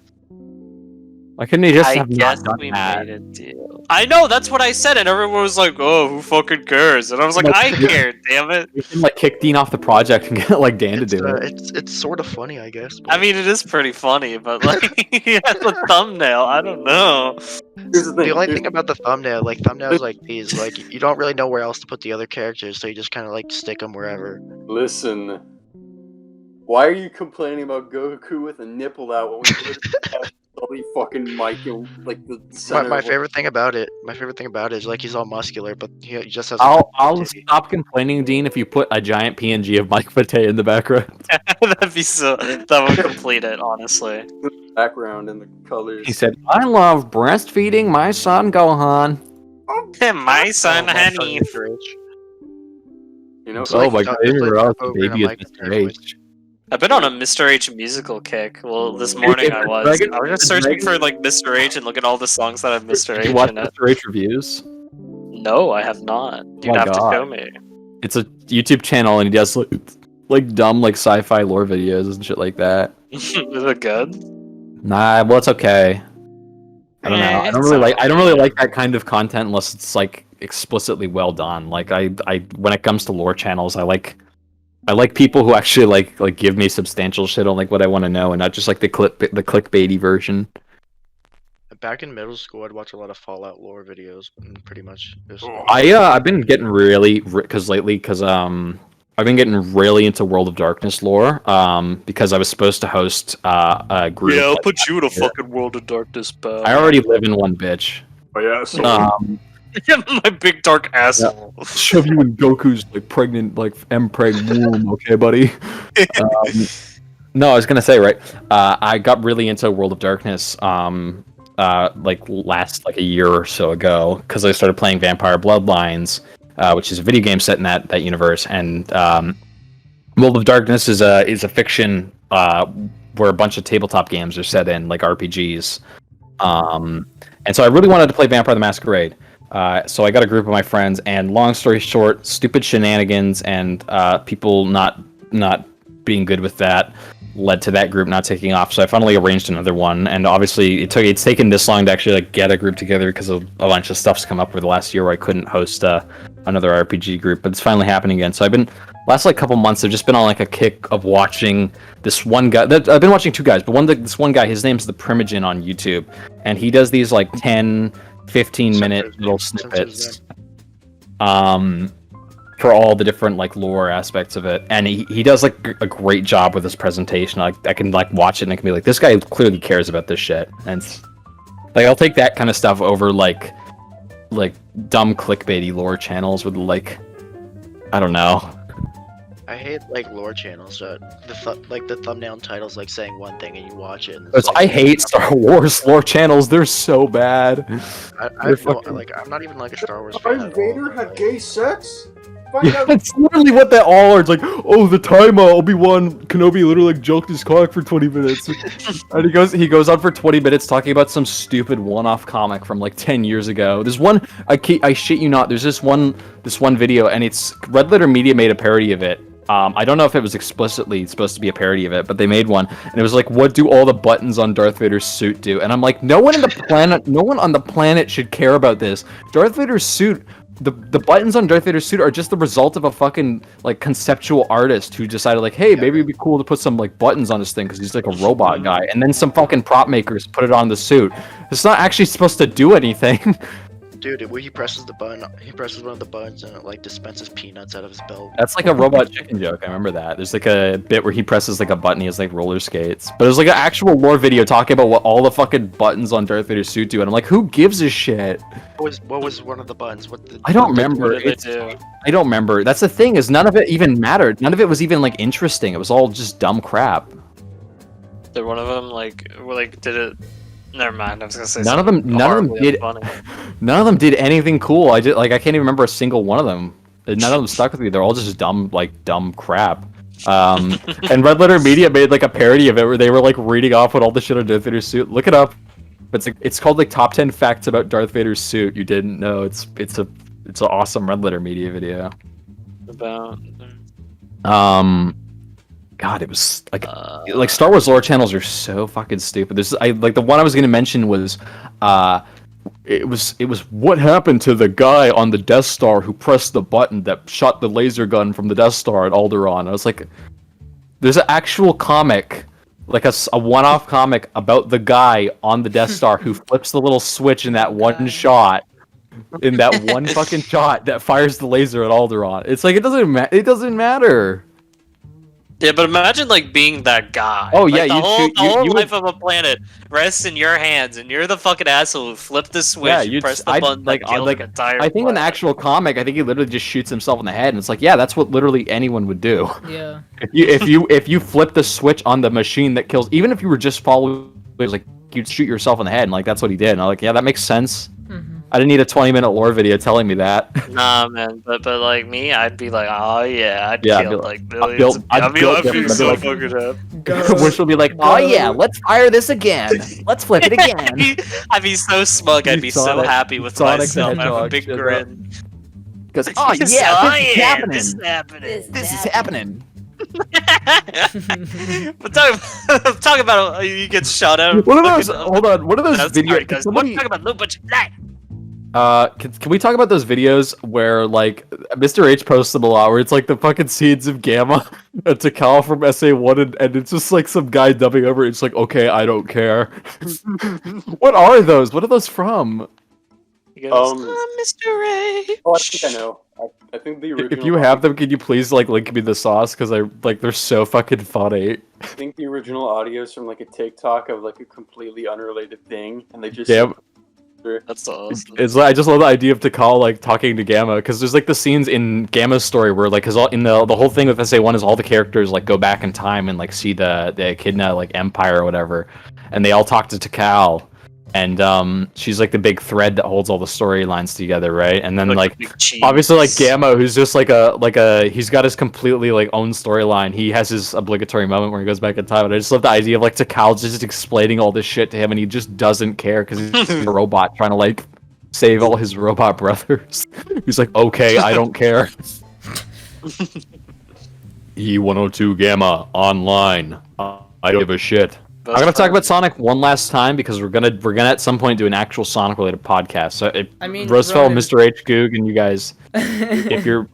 Why couldn't he just I have guess not done we that? made a deal. I know, that's what I said, and everyone was like, "Oh, who fucking cares?" And I was like, "I care, damn it!" We can like kick Dean off the project and get like Dan to do it. It's sort of funny, I guess. But... I mean, it is pretty funny, but like, yeah, the thumbnail, I don't know. The only thing about the thumbnail, like thumbnails like these, like you don't really know where else to put the other characters, so you just kind of like stick them wherever. Listen, why are you complaining about Goku with a nipple out when we have the fucking mic in like the center? My favorite thing about it is like he's all muscular, but he just has. I'll stop complaining, Dean, if you put a giant PNG of Mike Pate in the background. That would complete it, honestly. Background and the colors. He said, "I love breastfeeding my son Gohan." My son, honey. You know, Oh my god, baby is Mr. H. I've been on a Mr. H musical kick. Well, this morning I was. I was just searching for like Mr. H and look at all the songs that have Mr. H You watch in it. Mr. H reviews? No, I have not. You'd my have to God. show me. It's a YouTube channel and he does like dumb like sci-fi lore videos and shit like that. Is it good? Nah, well it's okay. I don't know. I don't really like that kind of content unless it's like explicitly well done. Like I when it comes to lore channels, I like people who actually like give me substantial shit on like what I want to know and not just like the clickbaity version. Back in middle school, I'd watch a lot of Fallout lore videos, and pretty much. I've been getting really I've been getting really into World of Darkness lore because I was supposed to host a group. Yeah, I'll put you in a fucking World of Darkness, bud. I already live in one, bitch. Oh yeah, so My big dark asshole. Yeah. Shove you in Goku's like pregnant like M-preg womb, okay, buddy? No, I was gonna say right. I got really into World of Darkness like last like a year or so ago because I started playing Vampire Bloodlines, which is a video game set in that universe, and World of Darkness is a fiction where a bunch of tabletop games are set in like RPGs, and so I really wanted to play Vampire the Masquerade. So I got a group of my friends, and long story short, stupid shenanigans and people not being good with that led to that group not taking off. So I finally arranged another one, and obviously it's taken this long to actually like get a group together because of a bunch of stuff's come up over the last year where I couldn't host another RPG group, but it's finally happening again. So I've been last like couple months I've just been on like a kick of watching this one guy. I've been watching two guys, but this one guy, his name's the Primogen on YouTube, and he does these like 10-15 minute little snippets for all the different like lore aspects of it, and he does like a great job with his presentation. Like I can like watch it and I can be like, this guy clearly cares about this shit, and it's, like I'll take that kind of stuff over like dumb clickbaity lore channels with like, I don't know. I hate like lore channels that the thumbnail title's like saying one thing and you watch it. And I hate Star Wars lore channels. They're so bad. I'm not even like a Star Wars fan. Darth Vader had gay sex? Yeah, that's literally what they all are. It's like, oh, the time Obi-Wan Kenobi literally like joked his cock for 20 minutes. And he goes on for 20 minutes talking about some stupid one-off comic from like 10 years ago. There's one, I shit you not, there's this one video, and it's Red Letter Media made a parody of it. I don't know if it was explicitly supposed to be a parody of it, but they made one, and it was like, what do all the buttons on Darth Vader's suit do? And I'm like, no one on the planet should care about this. Darth Vader's suit, the buttons on Darth Vader's suit are just the result of a fucking like conceptual artist who decided like, hey, maybe it'd be cool to put some like buttons on his thing because he's like a robot guy, and then some fucking prop makers put it on the suit. It's not actually supposed to do anything. Dude, where he presses the button, he presses one of the buttons and it like dispenses peanuts out of his belt. That's like a Robot Chicken joke. I remember that. There's like a bit where he presses like a button. He has like roller skates. But it was like an actual lore video talking about what all the fucking buttons on Darth Vader's suit do. And I'm like, who gives a shit? What was one of the buttons? I don't remember. I don't remember. That's the thing, is none of it even mattered. None of it was even like interesting. It was all just dumb crap. Did one of them like did it? Never mind. I was gonna say none of them did. funny. None of them did anything cool. I can't even remember a single one of them. None of them stuck with me. They're all just dumb crap. And Red Letter Media made like a parody of it where they were like reading off what all the shit on Darth Vader's suit. Look it up. It's called like Top 10 Facts About Darth Vader's Suit. You didn't know. It's an awesome Red Letter Media video. About. God, it was like Star Wars lore channels are so fucking stupid. Like the one I was gonna mention was it was what happened to the guy on the Death Star who pressed the button that shot the laser gun from the Death Star at Alderaan. I was like, there's an actual comic, like a one-off comic about the guy on the Death Star who flips the little switch in that one shot. In that one fucking shot that fires the laser at Alderaan. It's like it doesn't matter. Yeah, but imagine like being that guy. Oh like, yeah, the whole you life of a planet rests in your hands, and you're the fucking asshole who flipped the switch, press the button, like killed an entire I think in the actual comic, I think he literally just shoots himself in the head, and it's like, yeah, that's what literally anyone would do. Yeah. If you flip the switch on the machine that kills, even if you were just following, like you'd shoot yourself in the head, and like that's what he did. And I'm like, yeah, that makes sense. Mm-hmm. I didn't need a 20-minute lore video telling me that. Nah, man, but like me, I'd be like, oh yeah, I'd kill like I'd millions. I'd build be so fucking happy. Wish will be like, oh yeah, let's fire this again. Let's flip it again. I'd be so smug. I'd be so happy with myself. I'd have a big shit, grin. Because oh yeah, this is happening. This is happening. But talk about you get shot out. What are those? Hold on. What are those videos? Guys, let's talk about Loop Light. Can we talk about those videos where like Mr. H posts them a lot, where it's like the fucking scenes of Gamma and Takal from SA1, and it's just like some guy dubbing over it. It's like, okay, I don't care. What are those? What are those from? He goes, Mr. H. Oh, I think I know. I think the original. If you have them, can you please like link me the sauce? Because they're so fucking funny. I think the original audio is from like a TikTok of like a completely unrelated thing, and they just. Damn. That's awesome. It's like, I just love the idea of Takal like talking to Gamma, because there's like the scenes in Gamma's story where like, cause all in the whole thing with SA1 is all the characters like go back in time and like see the Echidna like empire or whatever, and they all talk to Takal, and she's like the big thread that holds all the storylines together, right? And then like obviously like Gamma, who's just like a he's got his completely like own storyline. He has his obligatory moment where he goes back in time, and I just love the idea of like Takal just explaining all this shit to him, and he just doesn't care because he's a robot trying to like save all his robot brothers. He's like, okay, I don't care. E102 Gamma online. I don't give a shit. I'm gonna talk about Sonic one last time because we're gonna at some point do an actual Sonic related podcast. So Roosevelt, Mr. H, Goog, and you guys, if you're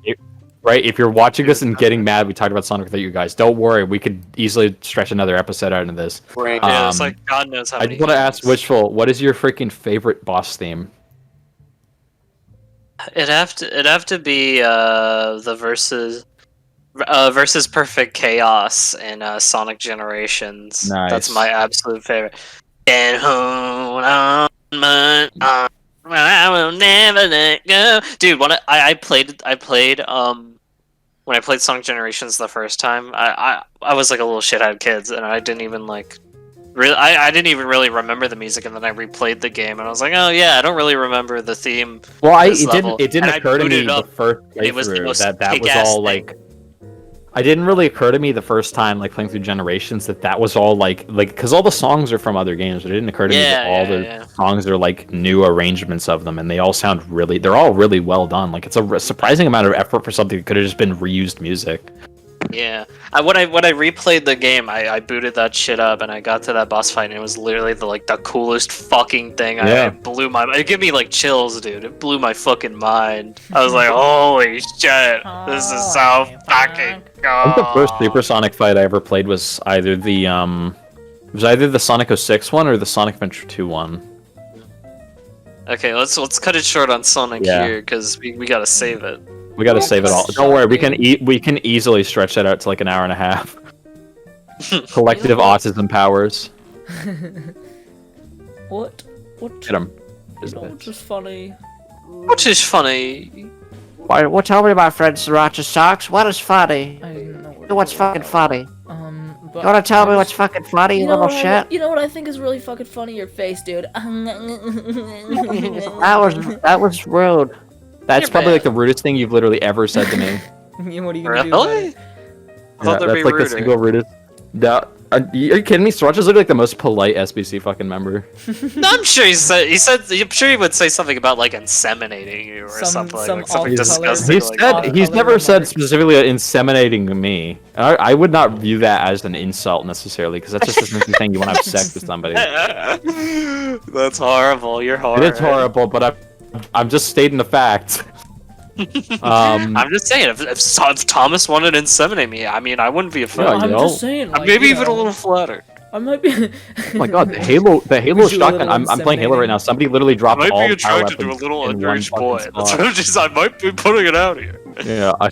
watching this and getting mad, we talked about Sonic without you guys. Don't worry, we could easily stretch another episode out of this. Yeah, it's like God knows how. I just want to ask Wishful, what is your freaking favorite boss theme? It'd have to be the versus Perfect Chaos in Sonic Generations. Nice. That's my absolute favorite. And hold on, my arm, I will never let go. Dude, when I played when I played Sonic Generations the first time, I was like a little shithead kid, and I didn't even like I didn't even really remember the music, and then I replayed the game, and I was like, oh yeah, I don't really remember the theme. Well, it didn't occur to me the first playthrough that was all like. It didn't really occur to me the first time like playing through Generations that was all like because all the songs are from other games, but it didn't occur to me that all the songs are like new arrangements of them, and they're all really well done. Like it's a surprising amount of effort for something that could have just been reused music. Yeah, when I replayed the game, I booted that shit up, and I got to that boss fight, and it was literally the coolest fucking thing. It blew my mind. It gave me like chills, dude. It blew my fucking mind. I was like, holy shit, this is so fucking cool. I think the first Supersonic fight I ever played was either the Sonic 06 one or the Sonic Adventure 2 one. Okay, let's cut it short on Sonic here because we gotta save it. We gotta save it all. Don't worry, we can easily stretch that out to like an hour and a half. Collective autism powers. What? Get him. What is funny? What is funny? Well, tell me, my friend Sriracha Socks, what is funny? I didn't know What's fucking funny? But You wanna tell me what's fucking funny, you little shit? You know what I think is really fucking funny? Your face, dude. That was rude. That's probably like the rudest thing you've literally ever said to me. What are you gonna do about Really? it? I thought there'd that's be like ruder. the single rudest. Are you kidding me? Sriracha's literally like the most polite SBC fucking member. No, I'm sure I'm sure he would say something about like inseminating you or something like something disgusting. He's never said specifically inseminating me. I would not view that as an insult necessarily, because that's just essentially saying you want to have sex with somebody. That's horrible. You're horrible. It is horrible, but I'm just stating the fact. I'm just saying, if Thomas wanted to inseminate me, I mean, I wouldn't be offended. I'm just saying, like, Maybe even a little flattered. I might be. Oh my god, the Halo shotgun. I'm playing Halo right now. Somebody literally dropped all I might be the power attracted to a weapons little in one underage boy. fucking That's spot. what I'm just. I might be putting it out here. Yeah, I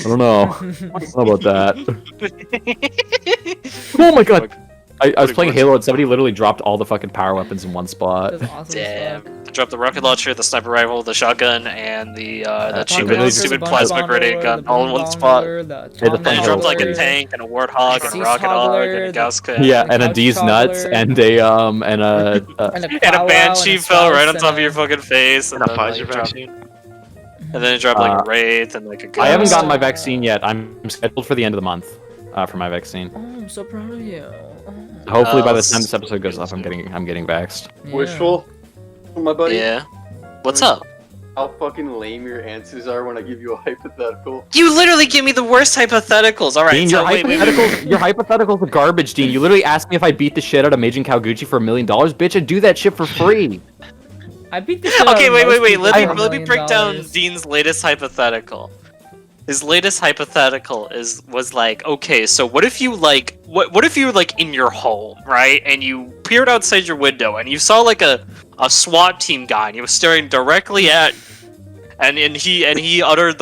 don't know. I don't know about that. Oh my god. I was playing Halo and somebody literally dropped all the fucking power weapons in one spot. That's awesome. Damn. I dropped the rocket launcher, the sniper rifle, the shotgun, and the stupid plasma grenade gun all in one spot. And then I dropped like a tank and a warthog and a rocket hog and a Gauss cannon. Yeah, and a D's nuts and a banshee fell right on top of your fucking face. And a Pfizer vaccine. And then it dropped like a wraith and like a. I haven't gotten my vaccine yet. I'm scheduled for the end of the month for my vaccine. Oh, I'm so proud of you. Hopefully by the time this episode goes up, I'm getting vaxxed. Yeah. Wishful, my buddy. Yeah. What's up? How fucking lame your answers are when I give you a hypothetical. You literally give me the worst hypotheticals. All right, Dean, so your hypotheticals are garbage, Dean. You literally asked me if I beat the shit out of Majin Kawaguchi for $1 million. Bitch, I'd do that shit for free. I beat the shit out Okay, of wait. most people Let for me $1 break down million. Dean's latest hypothetical. His latest hypothetical was like, okay, so what if you like what if you were like in your home, right? And you peered outside your window and you saw like a SWAT team guy and he was staring directly at and he uttered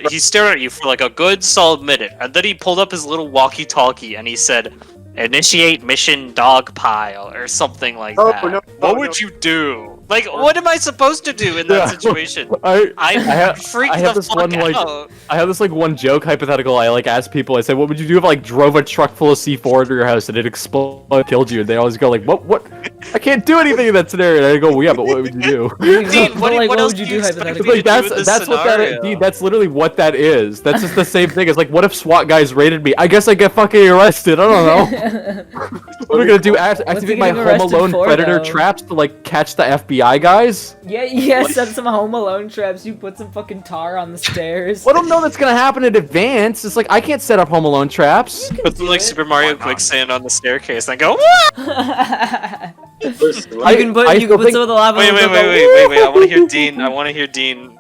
he stared at you for like a good solid minute, and then he pulled up his little walkie-talkie and he said, "Initiate mission dog pile" or something like that. What would you do? Like, what am I supposed to do in that situation? I freak the fuck out. I have this like one joke hypothetical. I like ask people. I say, "What would you do if I like drove a truck full of C4 into your house and it exploded, and killed you?" And they always go like, "What? I can't do anything in that scenario." And I go, "Well, yeah, but what would you do?" Dean, what else would you do expect hypothetically? me to do in this That's what that is. scenario? Dean, that's literally what that is. That's just the same thing. It's like, what if SWAT guys raided me? I guess I get fucking arrested. I don't know. What are we gonna do? Activate my Home Alone predator traps to like catch the FBI guys? Yeah, set some Home Alone traps. You put some fucking tar on the stairs. Well, I don't know that's gonna happen in advance. It's like I can't set up Home Alone traps. Put some like Super Mario quicksand on the staircase and go. You can put some of the lava. Wait! I want to hear Dean. I want to hear Dean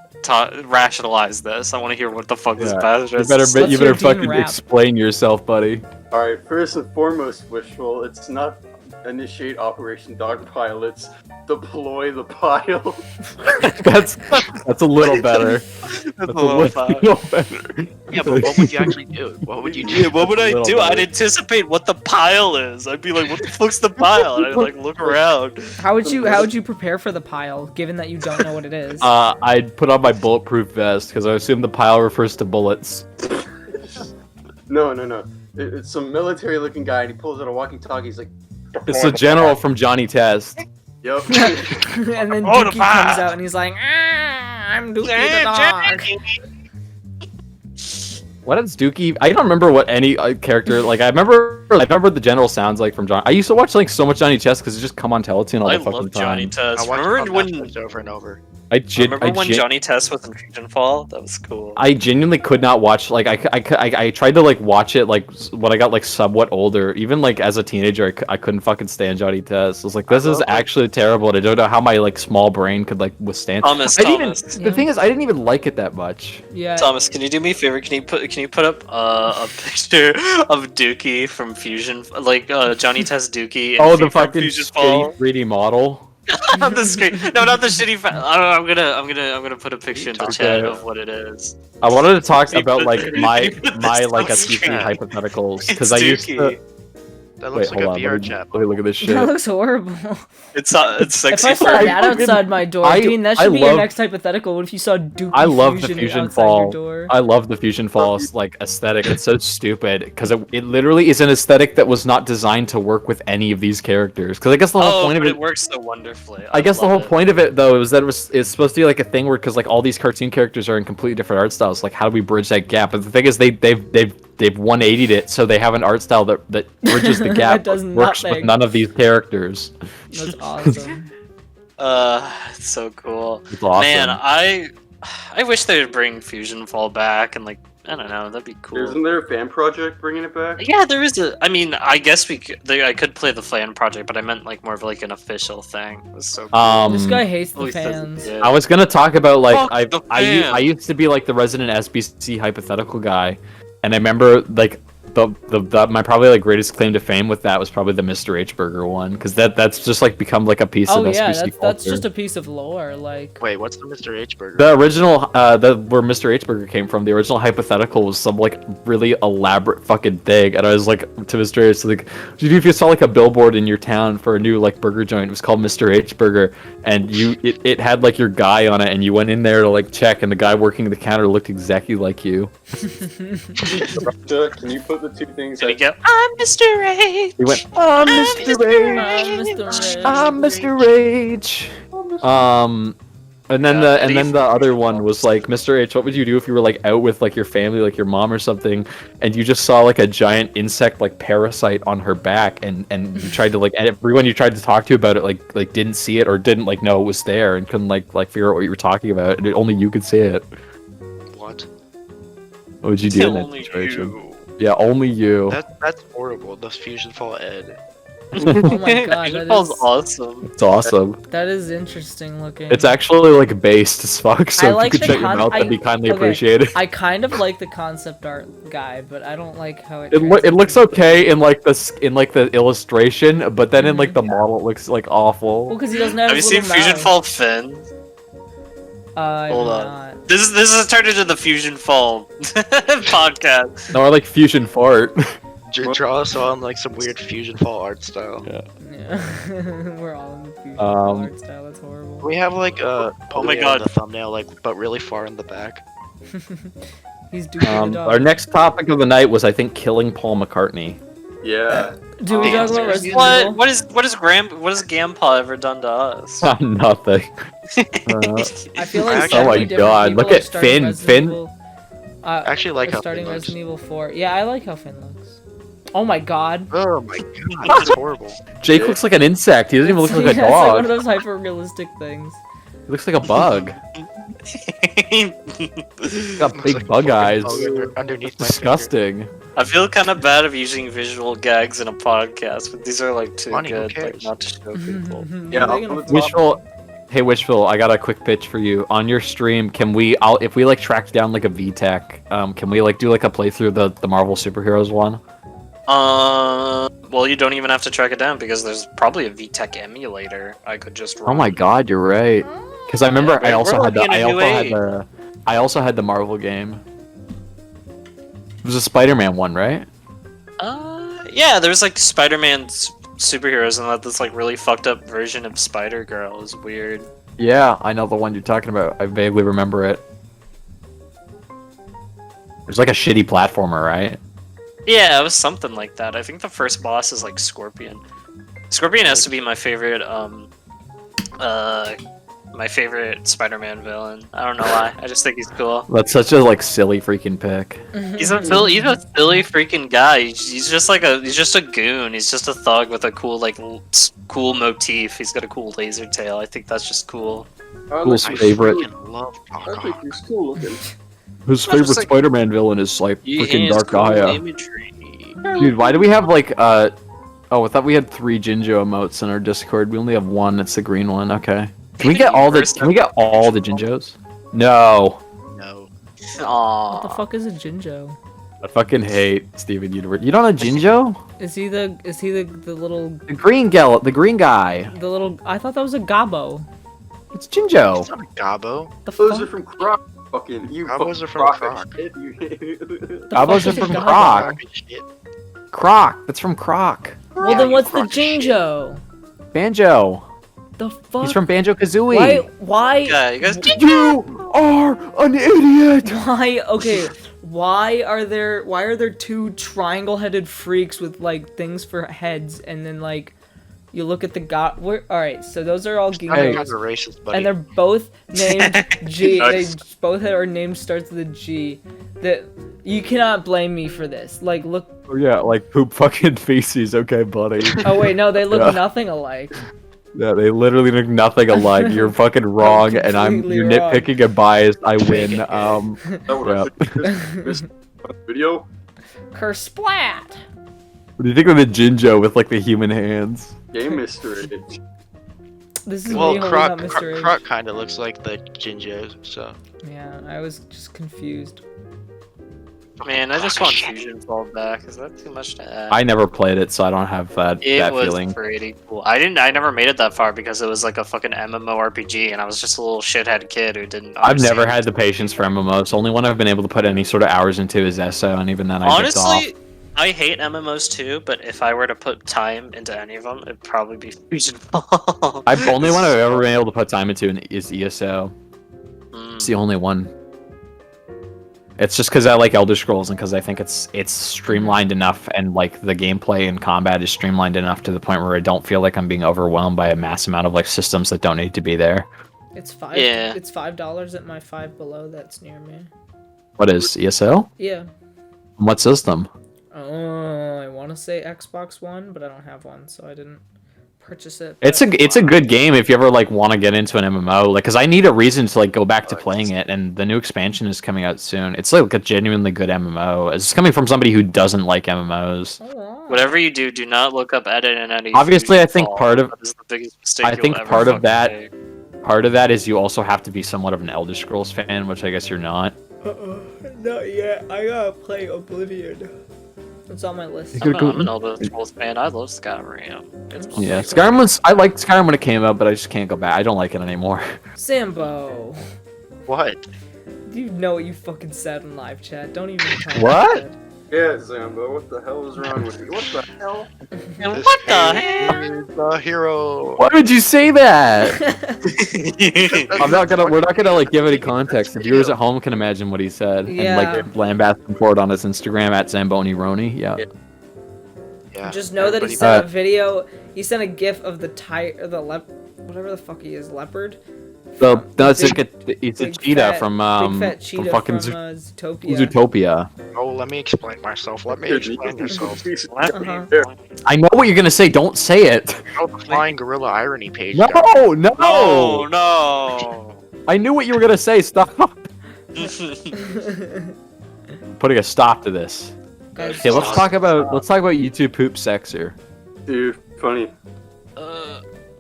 rationalize this. I want to hear what the fuck this bastard is. You better fucking explain yourself, buddy. All right, first and foremost, Wishful, it's not initiate Operation Dogpile, it's deploy the pile. that's a little better. That's a little better. Yeah, but what would you actually do? What would you do? Yeah, what would I do? I'd anticipate what the pile is. I'd be like, what the fuck's the pile? And I'd like look around. How would you prepare for the pile, given that you don't know what it is? I'd put on my bulletproof vest because I assume the pile refers to bullets. No. It's some military-looking guy, and he pulls out a walkie-talkie. He's like, It's the general from Johnny Test. Yep. And then Dookie comes out and he's like, I'm Dookie the dog. What is Dookie? I don't remember what any character like. I remember the general sounds like from John. I used to watch like so much Johnny Test because it just come on Teletoon all the fucking time. I love Johnny Test. I watched Remember when over and over. Remember when Johnny Test was in Fusion Fall? That was cool. I genuinely could not watch like I tried to like watch it like when I got like somewhat older. Even like as a teenager, I couldn't fucking stand Johnny Test. I was like, this is actually terrible, and I don't know how my like small brain could like withstand. Thomas. The thing is, I didn't even like it that much. Yeah. Thomas, can you do me a favor? Can you put up a picture of Dookie from Fusion, like Johnny Test Dookie? Oh, the fucking Fusion Fall 3D model. On the screen. No, not the shitty. I'm gonna put a picture in the chat of what it is. I wanted to talk about put- like my you put my this like on SBC screen. hypotheticals because It's I used to. dookie. That looks Wait, like a hold on. VR Let me, chat. let me look at this shit. That looks horrible. It's If sexy. I saw I that fucking- outside my door, I- Dean, that I should be your love- next hypothetical. What if you saw Dookie I love the Fusion Fusion outside your Fall. door? I love the Fusion Fall like aesthetic. It's so stupid because it literally is an aesthetic that was not designed to work with any of these characters. Because I guess the whole point of but it. it works so wonderfully. I guess the love whole point of it though is that it's supposed to be like a thing where because like all these cartoon characters are in completely different art styles. Like how do we bridge that gap? But the thing is they've 180'd it so they have an art style that bridges the gap. does but works with nothing. none of these characters. That's awesome. It's so cool. It's awesome. Man, I wish they would bring Fusion Fall back and like I don't know, that'd be cool. Isn't there a fan project bringing it back? Yeah, there is a. I mean, I guess I could play the fan project, but I meant like more of like an official thing. It was so cool. This guy hates At the least that's- fans. yeah. I was gonna talk about like Fuck the I fans. used to be like the resident SBC hypothetical guy, and I remember like the my probably like greatest claim to fame with that was probably the Mr. H Burger one because that's just like become like a piece Oh of yeah, SBC that's culture. just a piece of lore. Like, Wait, what's the Mr. H burger? The original, where Mr. H Burger came from, the original hypothetical was some like really elaborate fucking thing, and I was like to Mr. H, like, if you saw like a billboard in your town for a new like burger joint, it was called Mr. H Burger, and it had like your guy on it, and you went in there to like check, and the guy working the counter looked exactly like you. Can you put the two things? There we go. I'm Mr. H. He went, I'm Mr. I'm Mr. H. And then the other one was like, Mr. H, what would you do if you were like out with like your family, like your mom or something, and you just saw like a giant insect like parasite on her back, and you tried to like, and everyone you tried to talk to about it like didn't see it or didn't like know it was there and couldn't like figure out what you were talking about, and only you could see it. What? What would you do in that Only situation? you. Yeah, only you. That's horrible. The Fusion Fall Ed. Oh my god, Fusion that Fall's is, awesome. It's awesome. that is interesting looking. It's actually like based as fuck, so I if like you could the shut your con- mouth, that'd be I- kindly okay. appreciated. I kind of like the concept art guy, but I don't like how it. It looks okay in like the illustration, but then in like the model it looks like awful. Well, because he doesn't have. Have you his seen little Fusion mouth. Fall Fin? I Hold have on. not. This is turned into the Fusion Fall podcast. No, I like fusion fart. Draw us on like some weird Fusion Fall art style. Yeah. Yeah, we're all in the fusion art style. That's horrible. We have like Oh my polio God. in the thumbnail, like but really far in the back. He's doing the dog. Our next topic of the night was, I think, killing Paul McCartney. Yeah. Do we talk about Resident Evil? What is Grandpa ever done to us? Nothing. I feel like Oh so my many different God, people look are at starting Finn, Resident Finn. Evil. I actually like We're how starting Finn looks. Resident Evil 4. Yeah, I like how Finn looks. Oh my god. Oh my god, that's horrible. Jake looks like an insect. He doesn't even look like a Yeah, it's like one dog. of those hyper realistic things. He looks like a bug. He's got big Looks like bug a eyes. fucking bug underneath my finger. Disgusting. I feel kind of bad of using visual gags in a podcast, but these are like too Funny, who good, like cares? not to show people. Yeah, They're gonna- Wishful, hey Wishful, I got a quick pitch for you. On your stream, if we like tracked down like a VTech, can we like do like a playthrough of the Marvel superheroes one? Well, you don't even have to track it down because there's probably a VTech emulator I could just run. Oh my god, you're right. Because I remember Yeah, I also we're had the living in a new I also had the Marvel game. It was a Spider-Man one, right? Yeah, there's like Spider-Man's superheroes and this like really fucked up version of Spider-Girl is weird. Yeah, I know the one you're talking about. I vaguely remember it. There's like a shitty platformer, right? Yeah, it was something like that. I think the first boss is like Scorpion. Scorpion has to be my favorite Spider-Man villain. I don't know why. I just think he's cool. That's such a like silly freaking pick. He's a silly freaking guy. He's just a goon. He's just a thug with a cool cool motif. He's got a cool laser tail. I think that's just cool. Who's I favorite? freaking love I Doc think Ock. he's cool looking. Whose just favorite like- Spider-Man villain is like freaking Dark cool Gaia? imagery. Dude, why do we have like oh, I thought we had 3 Jinjo emotes in our Discord. We only have one. It's the green one. Okay. Can we get all the Jinjos? No. No. What the Aww. fuck is a Jinjo? I fucking hate Steven Universe. You don't know Jinjo? Is he the little The green guy. the little? I thought that was a Gobbo. It's Jinjo. It's not a Gobbo. The Those fuck? are from Croc. Fucking you. Gobbos are from Croc. The Gobos fuck are is a from Gobbo? Croc. Shit. Croc. That's from Croc. Well, then what's the Croc shit. Jinjo? Banjo. The fuck? He's from Banjo Kazooie. Why? Yeah, you guys. You are an idiot. Why? Okay. Why are there two triangle-headed freaks with like things for heads, and then like you look at the all right, so those are all Hey. Gingos, You're racist, buddy. and they're both named G. They Nice. both are named starts with a G. That you cannot blame me for this. Like, look. Oh, yeah, like poop fucking feces. Okay, buddy. Oh wait, no, they look Yeah. nothing alike. Yeah, they literally look nothing alike. You're fucking wrong, and completely you're wrong. nitpicking and biased. I win. That would have this video. Kersplat! What do you think of the Jinjo with like the human hands? Game mystery. This is Well, me holding Croc, up Mr. H. Croc kind of looks like the Jinjos, so. Yeah, I was just confused. Man, I just want Fusion Fall back. Is that too much to add? I never played it, so I don't have that It was feeling. pretty cool. I never made it that far because it was like a fucking MMORPG, and I was just a little shithead kid who didn't. I've never understand. had the patience for MMOs. The only one I've been able to put any sort of hours into is ESO, and even then I dipped off. Honestly, I hate MMOs too, but if I were to put time into any of them, it'd probably be Fusion Fall. I've only one I've ever been able to put time into is ESO. Mm. It's the only one. It's just because I like Elder Scrolls and because I think it's streamlined enough, and like the gameplay and combat is streamlined enough to the point where I don't feel like I'm being overwhelmed by a mass amount of like systems that don't need to be there. It's $5. Yeah. It's $5 at my Five Below that's near me. What is ESO? Yeah. What system? Oh, I want to say Xbox One, but I don't have one, so I didn't purchase it. It's a good game if you ever like want to get into an MMO, like because I need a reason to like go back to playing it, and the new expansion is coming out soon. It's like a genuinely good MMO. It's coming from somebody who doesn't like MMOs. Oh, wow. Whatever you do, do not look up edit and any. Obviously, Fusion I think Fall. part of- That is the biggest mistake I you'll think ever part of fucking that- make. Part of that is you also have to be somewhat of an Elder Scrolls fan, which I guess you're not. Not yet. I gotta play Oblivion. It's on my list. I'm an Elder Scrolls fan. I love Skyrim. It's Yeah, Skyrim was. I liked Skyrim when it came out, but I just can't go back. I don't like it anymore. Sambo. What? You know what you fucking said in live chat. Don't even tell me What? that. Yeah, Zambo, what the hell is wrong with you? What the hell? And what the hell? Is the hero. Why would you say that? I'm not gonna. We're not gonna like give any context. The viewers at home can imagine what he said, Yeah. and like lambast him for it on his Instagram at Zamboni Yeah. Yeah. Just know that he everybody- sent a video. He sent a gif of the whatever the fuck he is, leopard. So no, it's Big- it's a big cheetah fat- from big fat cheetah fucking from Zootopia. Zootopia. Oh, let me explain myself. Let me explain yourself. Uh-huh. I know what you're gonna say. Don't say it. Oh, the Flying Gorilla irony page. No, guys. no. Oh no! I knew what you were gonna say. Stop. Putting a stop to this. Guys, Okay, let's talk about YouTube poop sex here. Dude, funny.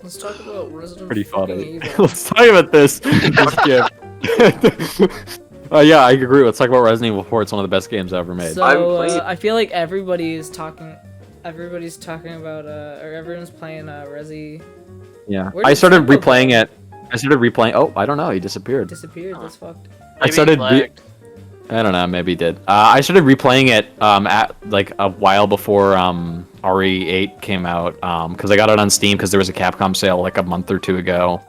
let's talk about Resident Pretty fucking funny. Evil. Let's talk about this. Yeah, I agree. Let's talk about Resident Evil 4. It's one of the best games I've ever made. So I'm playing- I feel like everybody's talking about or everyone's playing Resi. Yeah, Where I did started Sambo go? replaying it. Oh, I don't know. He disappeared. Disappeared. That's fucked. I started. I don't know. Maybe he did. I started replaying it at like a while before RE8 came out because I got it on Steam because there was a Capcom sale like a month or two ago.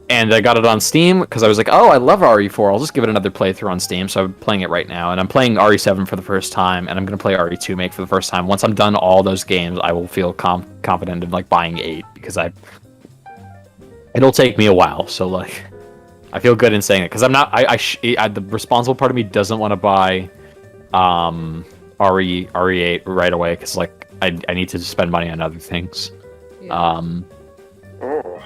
And I got it on Steam because I was like, oh, I love RE4. I'll just give it another playthrough on Steam. So I'm playing it right now, and I'm playing RE7 for the first time, and I'm gonna play RE2 Make for the first time. Once I'm done all those games, I will feel confident in like buying 8 because it'll take me a while. So like, I feel good in saying it because I'm not. The responsible part of me doesn't want to buy RE8 right away because like I need to spend money on other things. Yeah. Oh.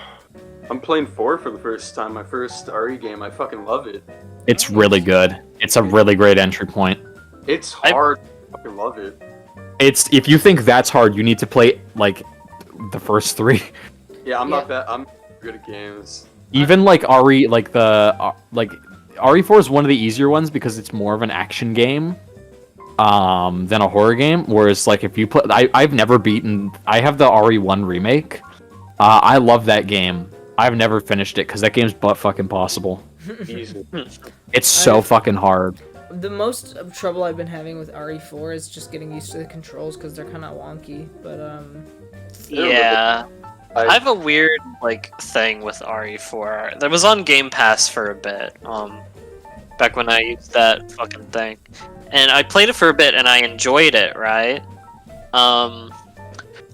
I'm playing 4 for the first time. My first RE game. I fucking love it. It's really good. It's a really great entry point. It's hard. I fucking love it. If you think that's hard, you need to play like the first 3. Yeah, I'm not that. I'm good at games. Even like RE, like the like RE4 is one of the easier ones because it's more of an action game than a horror game. Whereas, like, if you play, I've never beaten. I have the RE1 remake. I love that game. I've never finished it because that game's butt fucking possible. Easy. It's so fucking hard. The most trouble I've been having with RE4 is just getting used to the controls because they're kind of wonky. But Yeah. I have a weird like thing with RE4. That was on Game Pass for a bit. Back when I used that fucking thing. And I played it for a bit and I enjoyed it, right?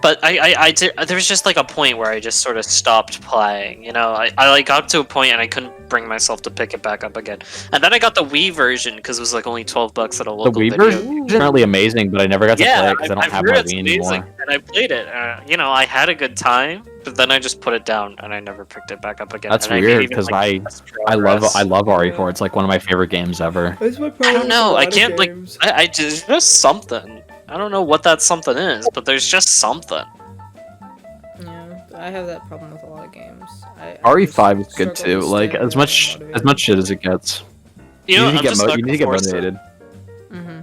But there was just like a point where I just sort of stopped playing. You know, I like got to a point and I couldn't bring myself to pick it back up again. And then I got the Wii version because it was like only $12 at a local The Wii video. version is apparently amazing, but I never got to play it because I don't have my Wii anymore. And I played it. You know, I had a good time, but then I just put it down and I never picked it back up again. That's and weird because I love RE4. It's like one of my favorite games ever. that's my I problem. don't know. I can't like. I just something. I don't know what that something is, but there's just something. Yeah, I have that problem with a lot of games. RE5 is good struggle too. to Like stay as much shit as it gets. You know, you I'm need just to not get gonna force it. motivated. Mm-hmm.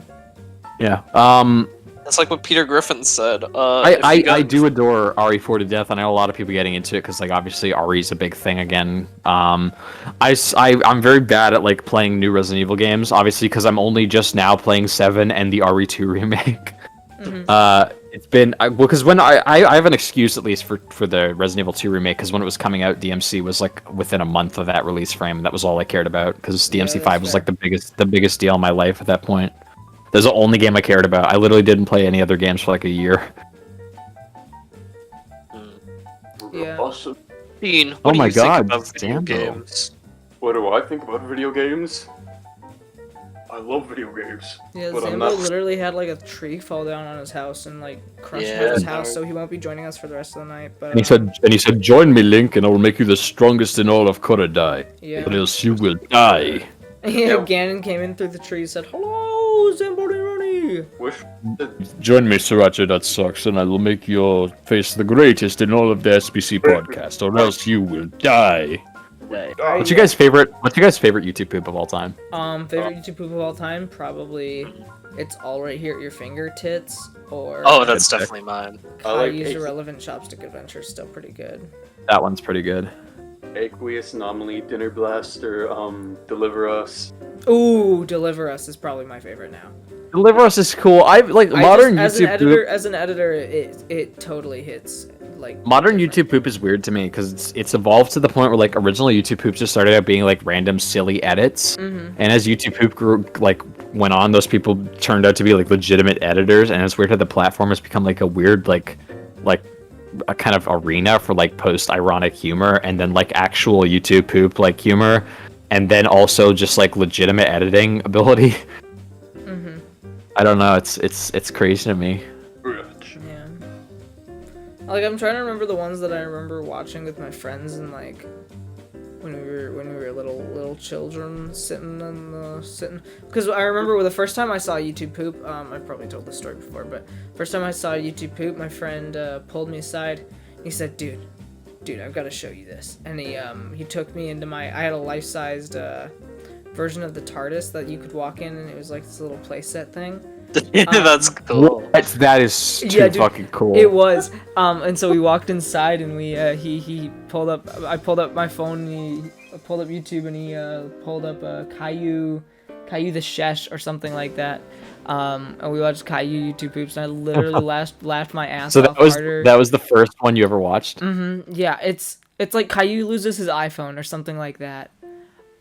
Yeah. That's like what Peter Griffin said. I do adore RE4 to death. I know a lot of people getting into it because, like, obviously RE is a big thing again. I'm very bad at like playing new Resident Evil games, obviously because I'm only just now playing 7 and the RE2 remake. Mm-hmm. It's been because when I have an excuse at least for the Resident Evil 2 remake because when it was coming out, DMC was like within a month of that release frame. And that was all I cared about because DMC 5 was like the biggest deal in my life at that point. That's the only game I cared about. I literally didn't play any other games for like a year. Yeah. Awesome. Dean, what Oh do my you think God, about video damn, bro. games? What do I think about video games? I love video games. Yeah, but I'm Zambo not... literally had like a tree fall down on his house and like crush Yeah, his no. house, so he won't be joining us for the rest of the night. But And he said, "Join me, Link, and I will make you the strongest in all of Korodai. yeah. Or else you will die." Yeah, Ganon came in through the tree and said, "Hello, Zamboroni." Wish... Join me, Sriracha, that sucks, and I will make your face the greatest in all of the SBC podcast, or else you will die. What's your guys' favorite YouTube poop of all time? Favorite YouTube poop of all time? Probably It's All Right Here at Your Fingertips, or Oh, that's definitely mine. I like Caillou's Ace- Irrelevant Chopstick Adventure is still pretty good. That one's pretty good. Aqueous Anomaly, Dinner Blast, or Deliver Us. Ooh, Deliver Us is probably my favorite now. Deliver Us is cool. Modern as YouTube poop. As an editor, it totally hits like Modern different. YouTube poop is weird to me because it's evolved to the point where like original YouTube poops just started out being like random silly edits, and as YouTube poop grew, like went on, those people turned out to be like legitimate editors, and it's weird how the platform has become like a weird like a kind of arena for like post-ironic humor and then like actual YouTube poop like humor, and then also just like legitimate editing ability. I don't know. It's crazy to me. Yeah. Like I'm trying to remember the ones that I remember watching with my friends and like when we were little children sitting because I remember the first time I saw YouTube poop. I've probably told this story before, but first time I saw YouTube poop, my friend pulled me aside. He said, "Dude, I've got to show you this." And he took me into I had a life-sized version of the TARDIS that you could walk in, and it was like this little playset thing. That's cool. That is too Yeah, dude, fucking cool. It was. And so we walked inside, and we he pulled up. I pulled up my phone. And he pulled up YouTube, and he pulled up Caillou the Shesh or something like that. And we watched Caillou YouTube poops, and I literally laughed my ass off harder. That was the first one you ever watched? Yeah, it's like Caillou loses his iPhone or something like that.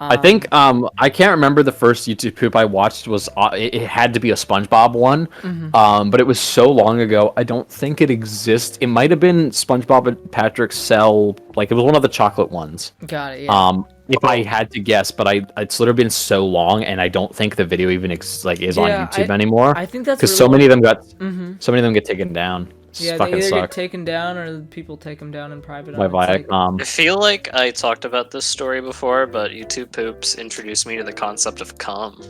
I think I can't remember the first YouTube poop I watched was it had to be a SpongeBob one, but it was so long ago I don't think it exists. It might have been SpongeBob and Patrick sell like it was one of the chocolate ones. Got it. Yeah. If I had to guess, but it's literally been so long, and I don't think the video even is on YouTube anymore. I think that's because really so many of them get taken down. Yeah, fucking they either suck. get taken down or people take them down in private. By Viacom. I feel like I talked about this story before, but YouTube poops introduced me to the concept of cum.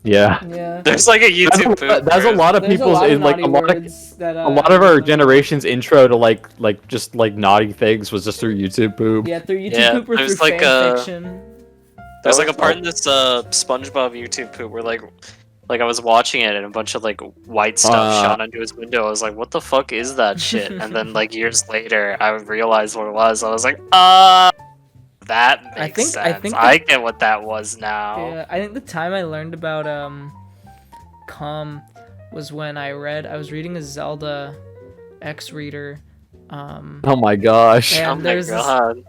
Yeah. Yeah. There's like a YouTube poop. That's a lot of There's people's a lot a lot of our generations. generation's intro to like just like naughty things was just through YouTube poop. Yeah, through YouTube Yeah, poop or there's through like fan fiction. There's like a part in this SpongeBob YouTube poop where like I was watching it and a bunch of like white stuff shot onto his window. I was like, what the fuck is that shit? And then like years later, I realized what it was. I was like, that makes sense. I get what that was now. Yeah, I think the time I learned about com was when I was reading a Zelda X reader. Oh my gosh. And oh my god.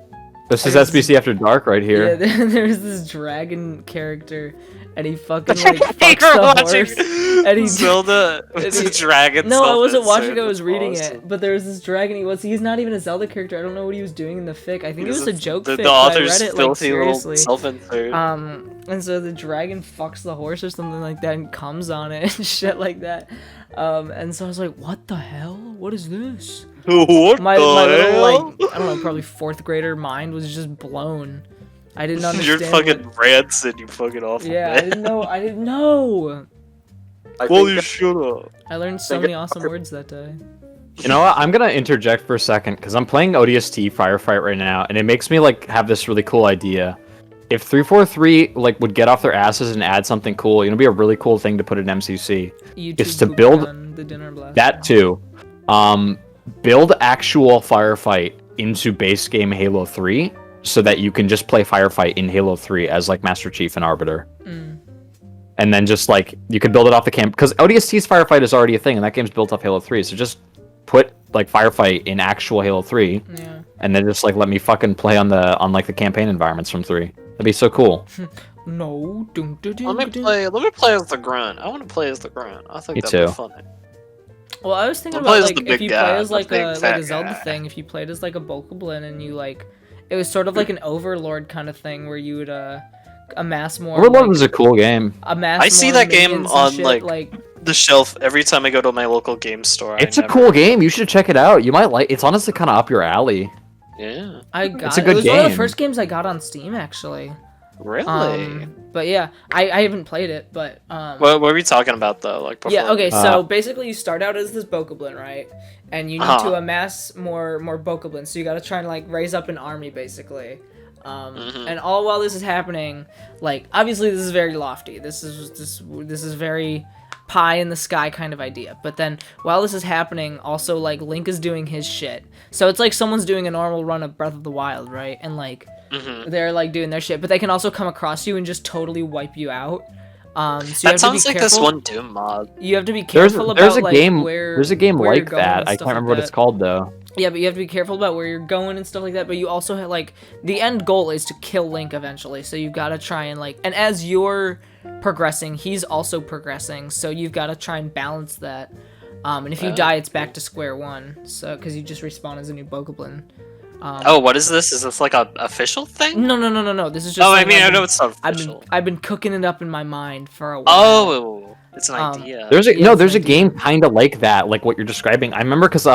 This is SBC After Dark right here. Yeah, there's this dragon character, and he fucking like fucks the horse. And he Zelda with the dragon. No, I wasn't watching. I was reading it. But there was this dragon. He's not even a Zelda character. I don't know what he was doing in the fic. I think it was a joke fic. The author's I read it like seriously. Self-insert. And so the dragon fucks the horse or something like that and comes on it and shit like that. And so I was like, what the hell? What is this? What my the little, hell? like, I don't know, probably 4th grader mind was just blown. I didn't understand. You're fucking rancid, you fucking awful Yeah, man. I didn't know. Well, you should have. I learned so many awesome words that day. You know what? I'm gonna interject for a second because I'm playing ODST Firefight right now, and it makes me like have this really cool idea. If 343 like would get off their asses and add something cool, it'd be a really cool thing to put in MCC. Is to build the dinner blast. That too. Build actual Firefight into base game Halo 3 so that you can just play Firefight in Halo 3 as like Master Chief and Arbiter. And then just like you can build it off the camp because ODST's Firefight is already a thing and that game's built off Halo 3. So just put like Firefight in actual Halo 3 and then just like let me fucking play on like the campaign environments from 3. That'd be so cool. No. Let me play as the Grunt. I want to play as the Grunt. I think that'd be funny. Well, I was thinking about like if you play as like a Zelda thing, if you played as like a Bokoblin and you like, it was sort of like an Overlord kind of thing where you would amass more. Overlord was a cool game. I see that game on like the shelf every time I go to my local game store. It's a cool game. You should check it out. You might like. It's honestly kind of up your alley. Yeah, it's a good game. It was one of the first games I got on Steam actually. Really? But yeah, I haven't played it, but what were we talking about though? Like before? Yeah, okay, so basically you start out as this Bokoblin, right? And you need to amass more Bokoblins, so you gotta try and like raise up an army basically. And all while this is happening, like obviously this is very lofty. This is very pie in the sky kind of idea. But then while this is happening, also like Link is doing his shit. So it's like someone's doing a normal run of Breath of the Wild, right? And like they're like doing their shit, but they can also come across you and just totally wipe you out. So that sounds like this one Doom mod. You have to be careful about like where there's a game where like that. I can't remember what it's called though. Yeah, but you have to be careful about where you're going and stuff like that. But you also have like the end goal is to kill Link eventually. So you've got to try and like, and as you're progressing, he's also progressing. So you've got to try and balance that. And if you die, it's back to square one. So because you just respawn as a new Bokoblin. What is this? Is this like a official thing? No. This is just. I know it's not official. I've been cooking it up in my mind for a while. Oh, it's an idea. There's a game kind of like that, like what you're describing. I remember because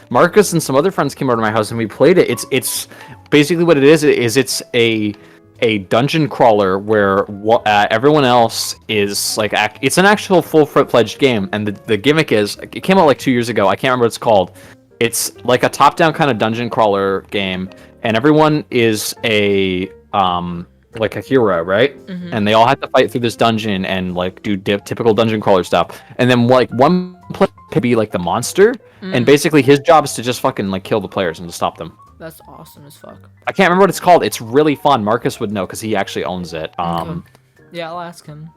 Marcus and some other friends came over to my house and we played it. It's basically what it is. It's a dungeon crawler where everyone else is like it's an actual full-fledged game, and the gimmick is it came out like 2 years ago. I can't remember what it's called. It's like a top-down kind of dungeon crawler game, and everyone is like a hero, right? And they all have to fight through this dungeon and like do typical dungeon crawler stuff. And then like one player could be like the monster, and basically his job is to just fucking like kill the players and to stop them. That's awesome as fuck. I can't remember what it's called. It's really fun. Marcus would know because he actually owns it. Yeah, I'll ask him.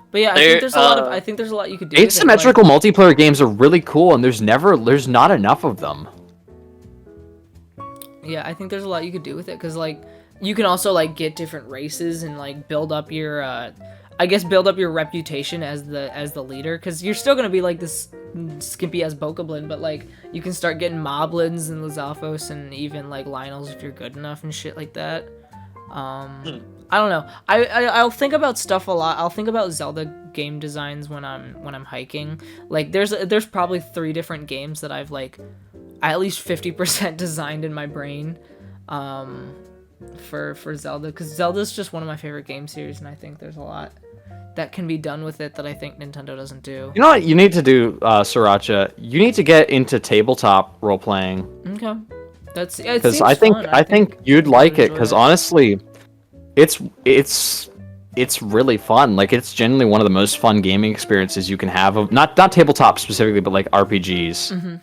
But yeah, I think there's a lot you could do. Asymmetrical multiplayer games are really cool, and there's not enough of them. Yeah, I think there's a lot you could do with it because like you can also like get different races and like build up your reputation as the leader, because you're still gonna be like this skimpy as Bokoblin, but like you can start getting Moblins and Lizalfos and even like Lionels if you're good enough and shit like that. I don't know. I'll think about stuff a lot. I'll think about Zelda game designs when I'm hiking. Like there's probably 3 different games that I've like at least 50% designed in my brain for Zelda, because Zelda's just one of my favorite game series, and I think there's a lot that can be done with it that I think Nintendo doesn't do. You know what you need to do, Sriracha? You need to get into tabletop role playing. Okay. That's because I think you'd like it, because honestly, it's really fun. Like, it's genuinely one of the most fun gaming experiences you can have. Of not tabletop specifically, but like RPGs.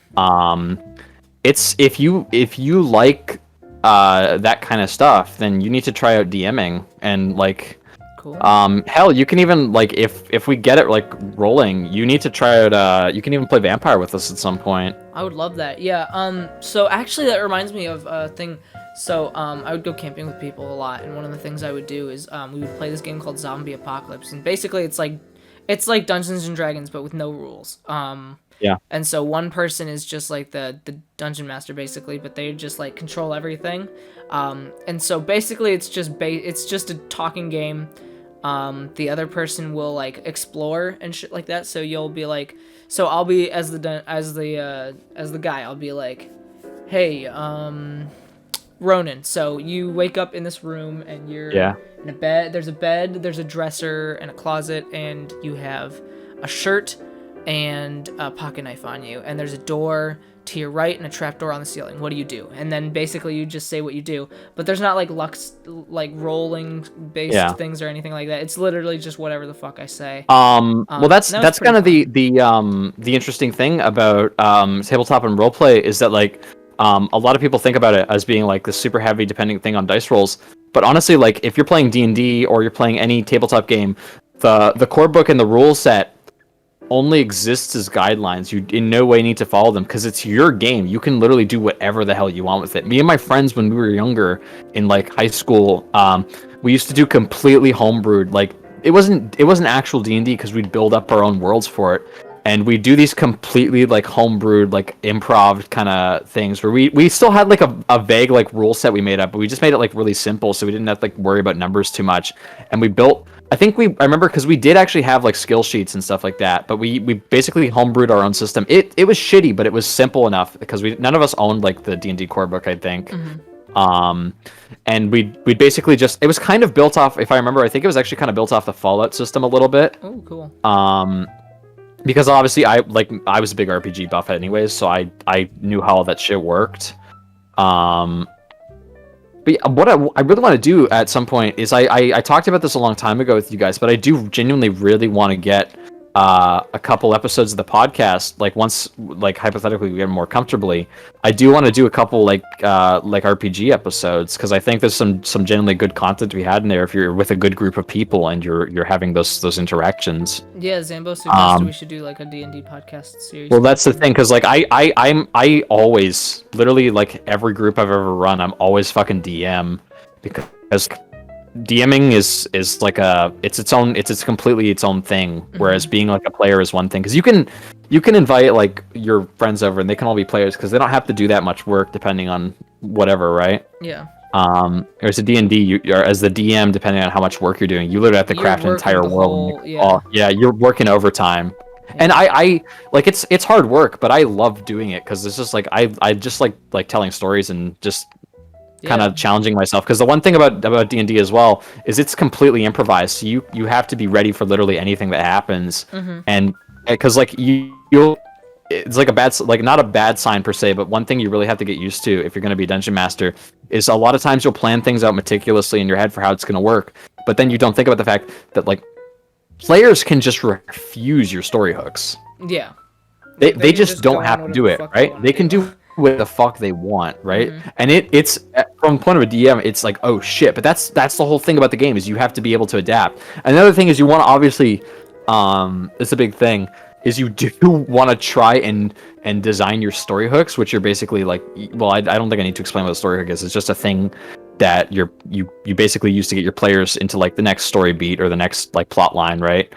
It's if you like that kind of stuff, then you need to try out DMing. And like, Cool. hell, you can even like if we get it like rolling, you need to try out. You can even play Vampire with us at some point. I would love that. Yeah. So actually, that reminds me of a thing. So, I would go camping with people a lot, and one of the things I would do is, we would play this game called Zombie Apocalypse, and basically it's like Dungeons and Dragons, but with no rules. Yeah. And so one person is just like the dungeon master, basically, but they just like control everything. And so basically it's just a talking game. The other person will like explore and shit like that. So you'll be like, so I'll be as the guy. I'll be like, hey, Ronan, so you wake up in this room and you're in a bed. There's a dresser and a closet, and you have a shirt and a pocket knife on you, and there's a door to your right and a trapdoor on the ceiling. What do you do? And then basically you just say what you do, but there's not like rolling based things or anything like that. It's literally just whatever the fuck I say. Well, that's kind of the interesting thing about tabletop and roleplay is that like a lot of people think about it as being like this super heavy dependent thing on dice rolls, but honestly, like if you're playing D&D or you're playing any tabletop game, the core book and the rule set only exists as guidelines. You in no way need to follow them because it's your game. You can literally do whatever the hell you want with it. Me and my friends, when we were younger in like high school, we used to do completely homebrewed. Like it wasn't actual D&D because we'd build up our own worlds for it. And we do these completely like homebrewed, like improv kind of things where we still had like a vague like rule set we made up, but we just made it like really simple so we didn't have to like worry about numbers too much. And we built, I remember because we did actually have like skill sheets and stuff like that, but we basically homebrewed our own system. It was shitty, but it was simple enough because none of us owned like the D&D core book, I think. And we basically just, it was kind of built off, if I remember, I think it was actually kind of built off the Fallout system a little bit. Oh, cool. Because obviously I was a big RPG buff anyways, so I knew how all that shit worked. But yeah, what I really want to do at some point is I talked about this a long time ago with you guys, but I do genuinely really want to get a couple episodes of the podcast, like once like hypothetically we get more comfortably, I do want to do a couple like RPG episodes because I think there's some genuinely good content to be had in there if you're with a good group of people and you're having those interactions. Yeah, Zambo suggested we should do like a D&D podcast series. Well, that's the thing, because like I always literally like every group I've ever run, I'm always fucking DM because DMing is like it's completely its own thing, whereas being like a player is one thing, because you can invite like your friends over and they can all be players because they don't have to do that much work depending on whatever, right? Yeah. Whereas a D&D, you are as the DM, depending on how much work you're doing, you literally have to craft an entire world. You're working overtime. Yeah. And I like it's hard work, but I love doing it because it's just like I just like telling stories and just kind of challenging myself, because the one thing about D&D as well is it's completely improvised, so you have to be ready for literally anything that happens. And because like you'll it's like not a bad sign per se, but one thing you really have to get used to if you're going to be a dungeon master is a lot of times you'll plan things out meticulously in your head for how it's going to work, but then you don't think about the fact that like players can just refuse your story hooks. Yeah, they just don't have to do it, right? They can do what the fuck they want, right? And it's from the point of a DM, it's like, oh shit, but that's the whole thing about the game, is you have to be able to adapt. Another thing is you want to obviously it's a big thing, is you do want to try and design your story hooks, which are basically like, well, I don't think I need to explain what a story hook is. It's just a thing that you basically use to get your players into like the next story beat or the next like plot line, right?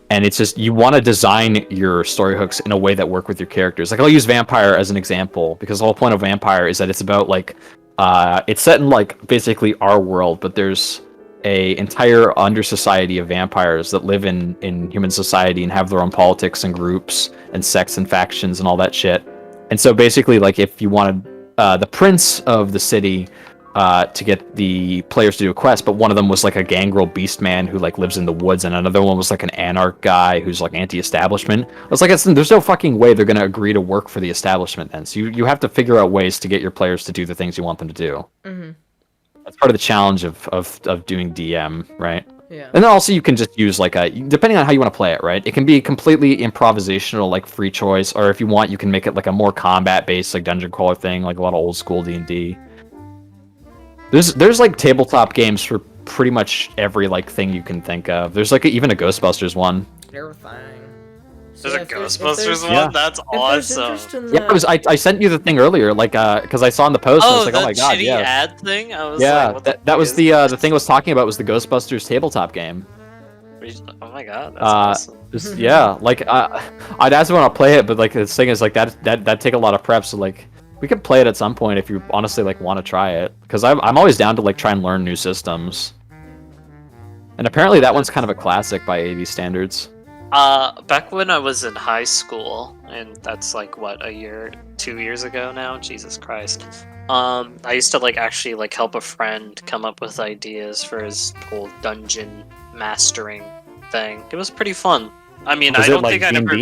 And it's just, you want to design your story hooks in a way that work with your characters. Like I'll use Vampire as an example, because the whole point of Vampire is that it's about like, it's set in like basically our world, but there's a entire under society of vampires that live in human society and have their own politics and groups and sects and factions and all that shit. And so basically, like if you wanted the prince of the city to get the players to do a quest, but one of them was like a gangrel beast man who like lives in the woods, and another one was like an anarch guy who's like anti-establishment. It's like, there's no fucking way they're going to agree to work for the establishment then. So you have to figure out ways to get your players to do the things you want them to do. That's part of the challenge of doing DM, right? Yeah. And then also you can just use like depending on how you want to play it, right? It can be completely improvisational, like free choice, or if you want, you can make it like a more combat-based, like dungeon crawler thing, like a lot of old school D&D. There's like tabletop games for pretty much every like thing you can think of. There's like even a Ghostbusters one. Terrifying. There's a Ghostbusters one? That's awesome. Yeah, I sent you the thing earlier, like because I saw in the post, I was like, oh my god, shitty yeah. ad thing? I was Yeah, like, what that was the thing I was talking about was the Ghostbusters tabletop game. Oh my god, that's awesome. Yeah, like I'd ask want to play it, but like the thing is like that take a lot of prep. So like we could play it at some point if you honestly like want to try it, because I'm always down to like try and learn new systems. And apparently that one's kind of a classic by AV standards. Back when I was in high school, and that's like what, 2 years ago now? Jesus Christ. I used to like actually like help a friend come up with ideas for his whole dungeon mastering thing. It was pretty fun. I mean, I don't think I'd ever.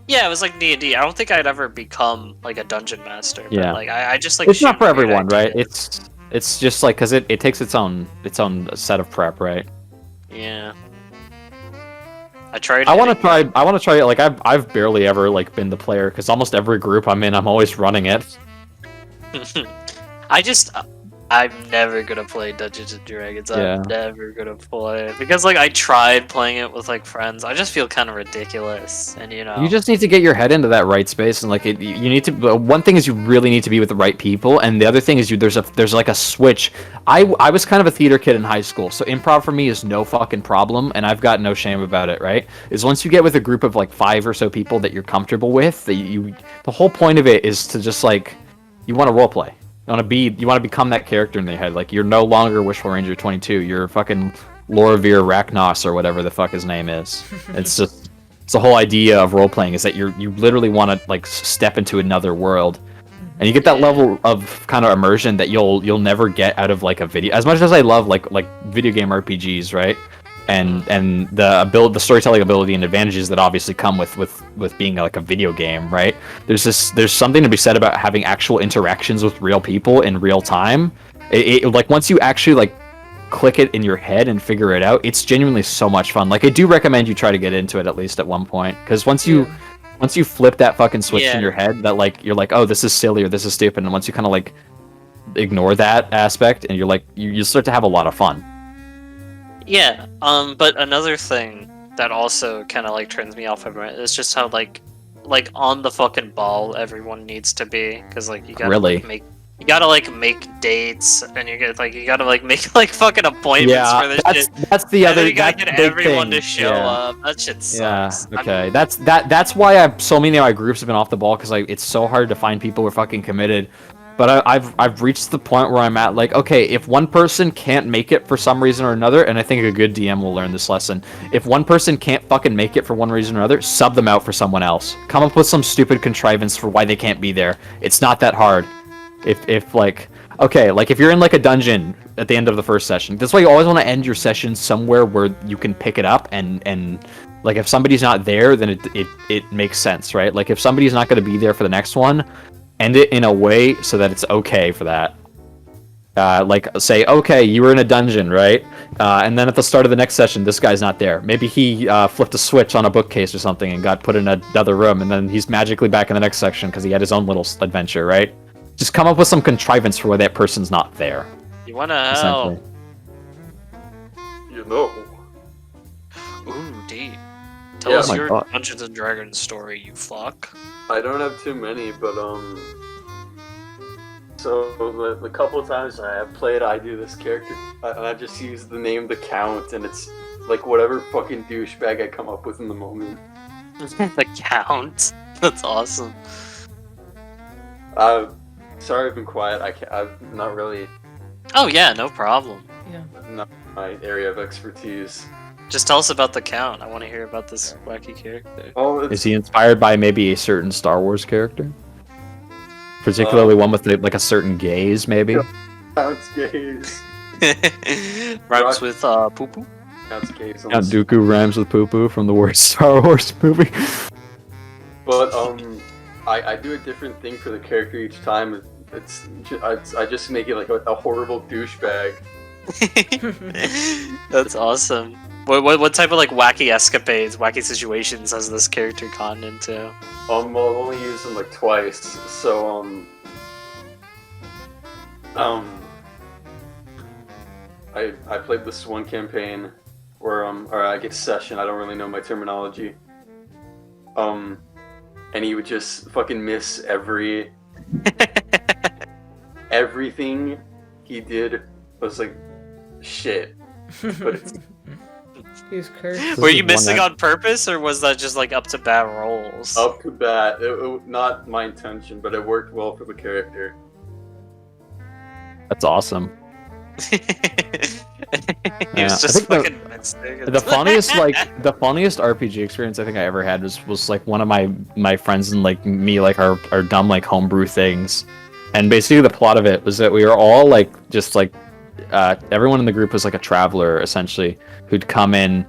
Yeah, it was like D&D. I don't think I'd ever become like a dungeon master. But, yeah, like I just like. It's not for everyone, right? It's just like because it takes its own set of prep, right? Yeah. I want to try it. Like I've barely ever like been the player because almost every group I'm in, I'm always running it. I'm never gonna play Dungeons and Dragons. I'm never gonna play it because like I tried playing it with like friends. I just feel kind of ridiculous, and you know. You just need to get your head into that right space, and like you need to. One thing is you really need to be with the right people, and the other thing is there's like a switch. I was kind of a theater kid in high school, so improv for me is no fucking problem, and I've got no shame about it. Right? Is once you get with a group of like 5 or so people that you're comfortable with, the whole point of it is to just like you want to role play. You want to become that character in their head. Like you're no longer Wishful Ranger 22. You're fucking Loravir Raknos or whatever the fuck his name is. It's the whole idea of role playing is that you literally want to like step into another world, and you get that level of kind of immersion that you'll never get out of like a video. As much as I love like video game RPGs, right? And the storytelling ability and advantages that obviously come with being like a video game, right? There's something to be said about having actual interactions with real people in real time. It like once you actually like click it in your head and figure it out, it's genuinely so much fun. Like I do recommend you try to get into it at least at one point, because once you flip that fucking switch in your head that like you're like, oh, this is silly or this is stupid, and once you kind of like ignore that aspect and you're like you start to have a lot of fun. Yeah, but another thing that also kind of like turns me off everyone is just how like on the fucking ball everyone needs to be, because like you gotta make dates, and you gotta like make like fucking appointments for this shit. That's the other. You gotta get everyone to show up. That shit sucks. Yeah. Okay. That's why so many of my groups have been off the ball, because it's so hard to find people who are fucking committed. But I've reached the point where I'm at, like, okay, if one person can't make it for some reason or another, and I think a good DM will learn this lesson, if one person can't fucking make it for one reason or another, sub them out for someone else. Come up with some stupid contrivance for why they can't be there. It's not that hard. If like, okay, like if you're in like a dungeon at the end of the first session, that's why you always want to end your session somewhere where you can pick it up, and like if somebody's not there, then it makes sense, right? Like if somebody's not going to be there for the next one, end it in a way so that it's okay for that. Like say, okay, you were in a dungeon, right? And then at the start of the next session, this guy's not there. Maybe he flipped a switch on a bookcase or something and got put in another room, and then he's magically back in the next section because he had his own little adventure, right? Just come up with some contrivance for why that person's not there. You wanna help? You know. Ooh, D. Tell us your Dungeons and Dragons story, you fuck. I don't have too many, but so the couple of times I have played, I do this character, and I just use the name The Count, and it's like whatever fucking douchebag I come up with in the moment. The Count? That's awesome. Sorry I've been quiet, I'm not really... Oh yeah, no problem. Yeah. Not my area of expertise. Just tell us about the Count. I want to hear about this wacky character. Oh, is he inspired by maybe a certain Star Wars character? Particularly one with like a certain gaze, maybe? Count's gaze. Rhymes with poo-poo? Count's gaze. Count Dooku rhymes with poo-poo from the worst Star Wars movie. But, I do a different thing for the character each time. I just make it like a horrible douchebag. That's awesome. What type of like wacky escapades, wacky situations has this character gotten into? Well, I've only used them like twice, so I played this one campaign where or I guess session, I don't really know my terminology. And he would just fucking miss everything he did was like shit. But it's He's cursed. Were you missing on purpose, or was that just like up to bat rolls? up to bat. It not my intention, but it worked well for the character. That's awesome. He was just fucking missing. The funniest RPG experience I think I ever had was like one of my friends and like me, like our dumb like homebrew things. And basically the plot of it was that we were all like just like everyone in the group was like a traveler essentially who'd come in,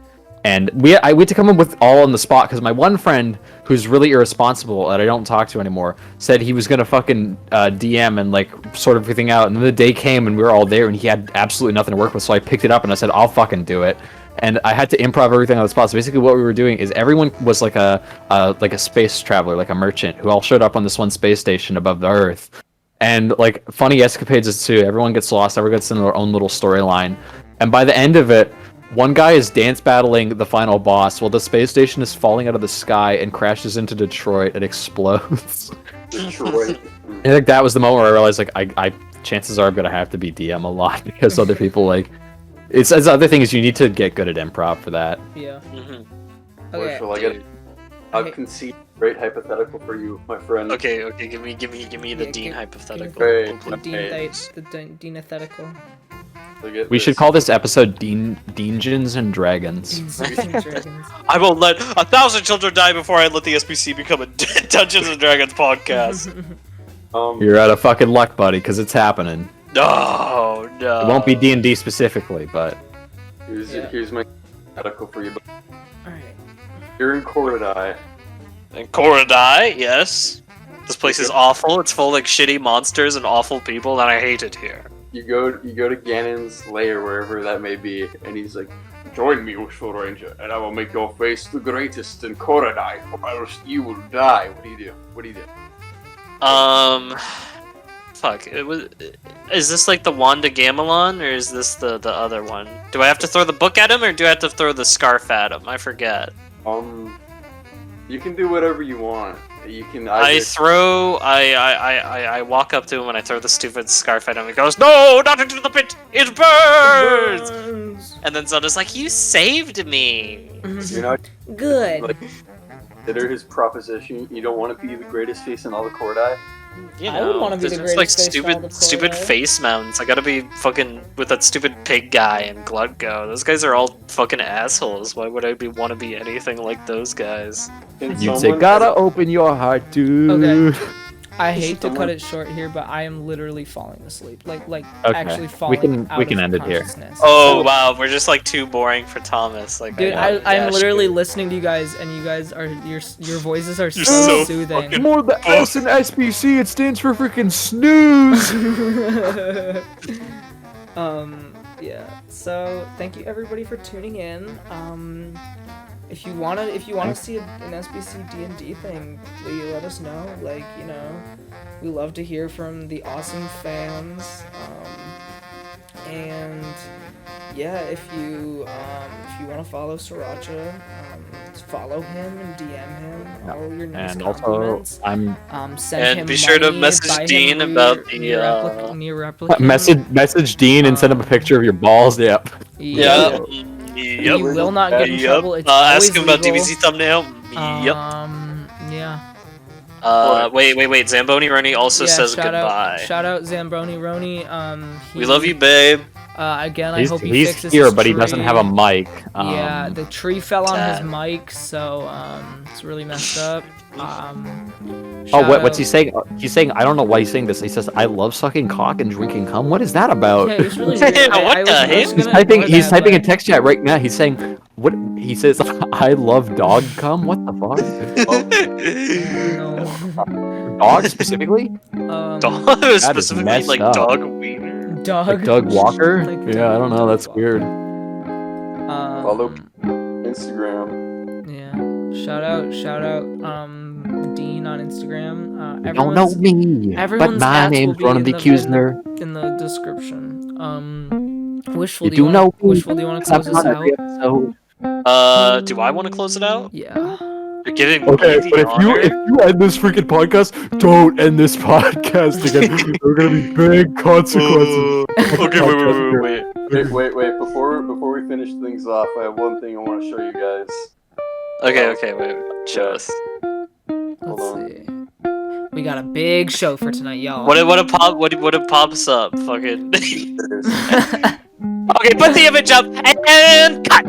and we had to come in with all on the spot because my one friend who's really irresponsible that I don't talk to anymore said he was gonna fucking DM and like sort everything out, and then the day came and we were all there and he had absolutely nothing to work with, so I picked it up and I said I'll fucking do it, and I had to improv everything on the spot. So basically what we were doing is everyone was like a space traveler, like a merchant who all showed up on this one space station above the Earth. And like funny escapades ensued. Everyone gets lost. Everyone gets in their own little storyline. And by the end of it, one guy is dance battling the final boss while the space station is falling out of the sky and crashes into Detroit and explodes. Detroit. I think that was the moment where I realized like I chances are I'm gonna have to be DM a lot because other people like it's the other thing is you need to get good at improv for that. Yeah. Mhm. Okay. Shall I get I've conceived a great hypothetical for you, my friend. Okay, give me the Yeah, Dean give- hypothetical. Great. The Deanethetical. Look at We this. should call this episode Deangeons and Dragons. I won't let 1,000 children die before I let the SBC become a Dungeons and Dragons podcast. You're out of fucking luck, buddy, because it's happening. No. It won't be D&D specifically, but here's my hypothetical for you. Alright. You're in Korodai. And Korodai, yes. This place is awful. It's full of like shitty monsters and awful people, and I hate it here. You go to Ganon's lair, wherever that may be, and he's like, "Join me, Useful Ranger, and I will make your face the greatest in Korodai, or else you will die." What do you do? Fuck. Is this like the Wand of Gamelon, or is this the other one? Do I have to throw the book at him, or do I have to throw the scarf at him? I forget. You can do whatever you want. You can. I walk up to him and I throw the stupid scarf at him. He goes, "No, not into the pit! It burns!" And then Zelda's like, "You saved me." You're not Good. like consider his proposition. You don't want to be the greatest face in all the Korodai. You I would wanna be there's the just, like greatest face in all the stupid Korodai. face mounts. I gotta be fucking with that stupid pig guy and Glutgo. Those guys are all fucking assholes. Why would I want to be anything like those guys? Can you'd say, someone- "Gotta open your heart, dude." Okay. I hate to cut someone- it short here, but I am literally falling asleep. Like Okay. actually falling out we can of end it here. consciousness. Oh wow, we're just like too boring for Thomas. Like, Dude, yeah, I'm literally sure. listening to you guys, and you guys are your voices are You're so so soothing. fucking- More the S in SBC, it stands for freaking snooze. Yeah. So thank you everybody for tuning in. If you wanna see an SBC D&D thing, please let us know. Like, you know, we love to hear from the awesome fans. And yeah, if you want to follow Sriracha, follow him and DM him all your nice And also, compliments. I'm Send And him be sure to money, message buy him Dean about the, near replica. message Dean and send him a picture of your balls. Yep. Yeah. You will not get in Yep. trouble. It's Ask always him about legal. DBZ thumbnail. Yep. Yeah. Wait. Zamboni Roni also Yeah, says shout goodbye. Shout out Zamboni Roni. We love you, babe. Again, I hope he he's fixes here, his but he doesn't tree. have a mic. Yeah, the tree fell on his Sad. mic, so it's really messed up. What's he saying? He's saying, I don't know why he's saying this. He says, I love sucking cock and drinking cum. What is that about? Yeah, it was really weird. What the heck? He's typing in text chat right now. He's saying, what? He says, I love dog cum. What the fuck? Dog specifically? Dog specifically messed like up. dog wiener. Dog. Like Doug Walker? Like Yeah, I don't know. That's Doug weird. Follow Instagram. Yeah. Shout out, Dean on Instagram. You don't know me, but everyone's my ads will name's be Ronan in the the Accusner. in the description. Wishful, You do do you know want me, Wishful, do you want to close I'm us on out? every episode. Do I want to close it out? Yeah. You're giving Okay, me but the if you honor? end this freaking podcast, don't end this podcast again. There are gonna be big consequences. Okay, wait. Wait. Before we finish things off, I have one thing I want to show you guys. Okay, wait. Show us. Let's see. We got a big show for tonight, y'all. What pops up? Fucking. Okay, put the image up and cut.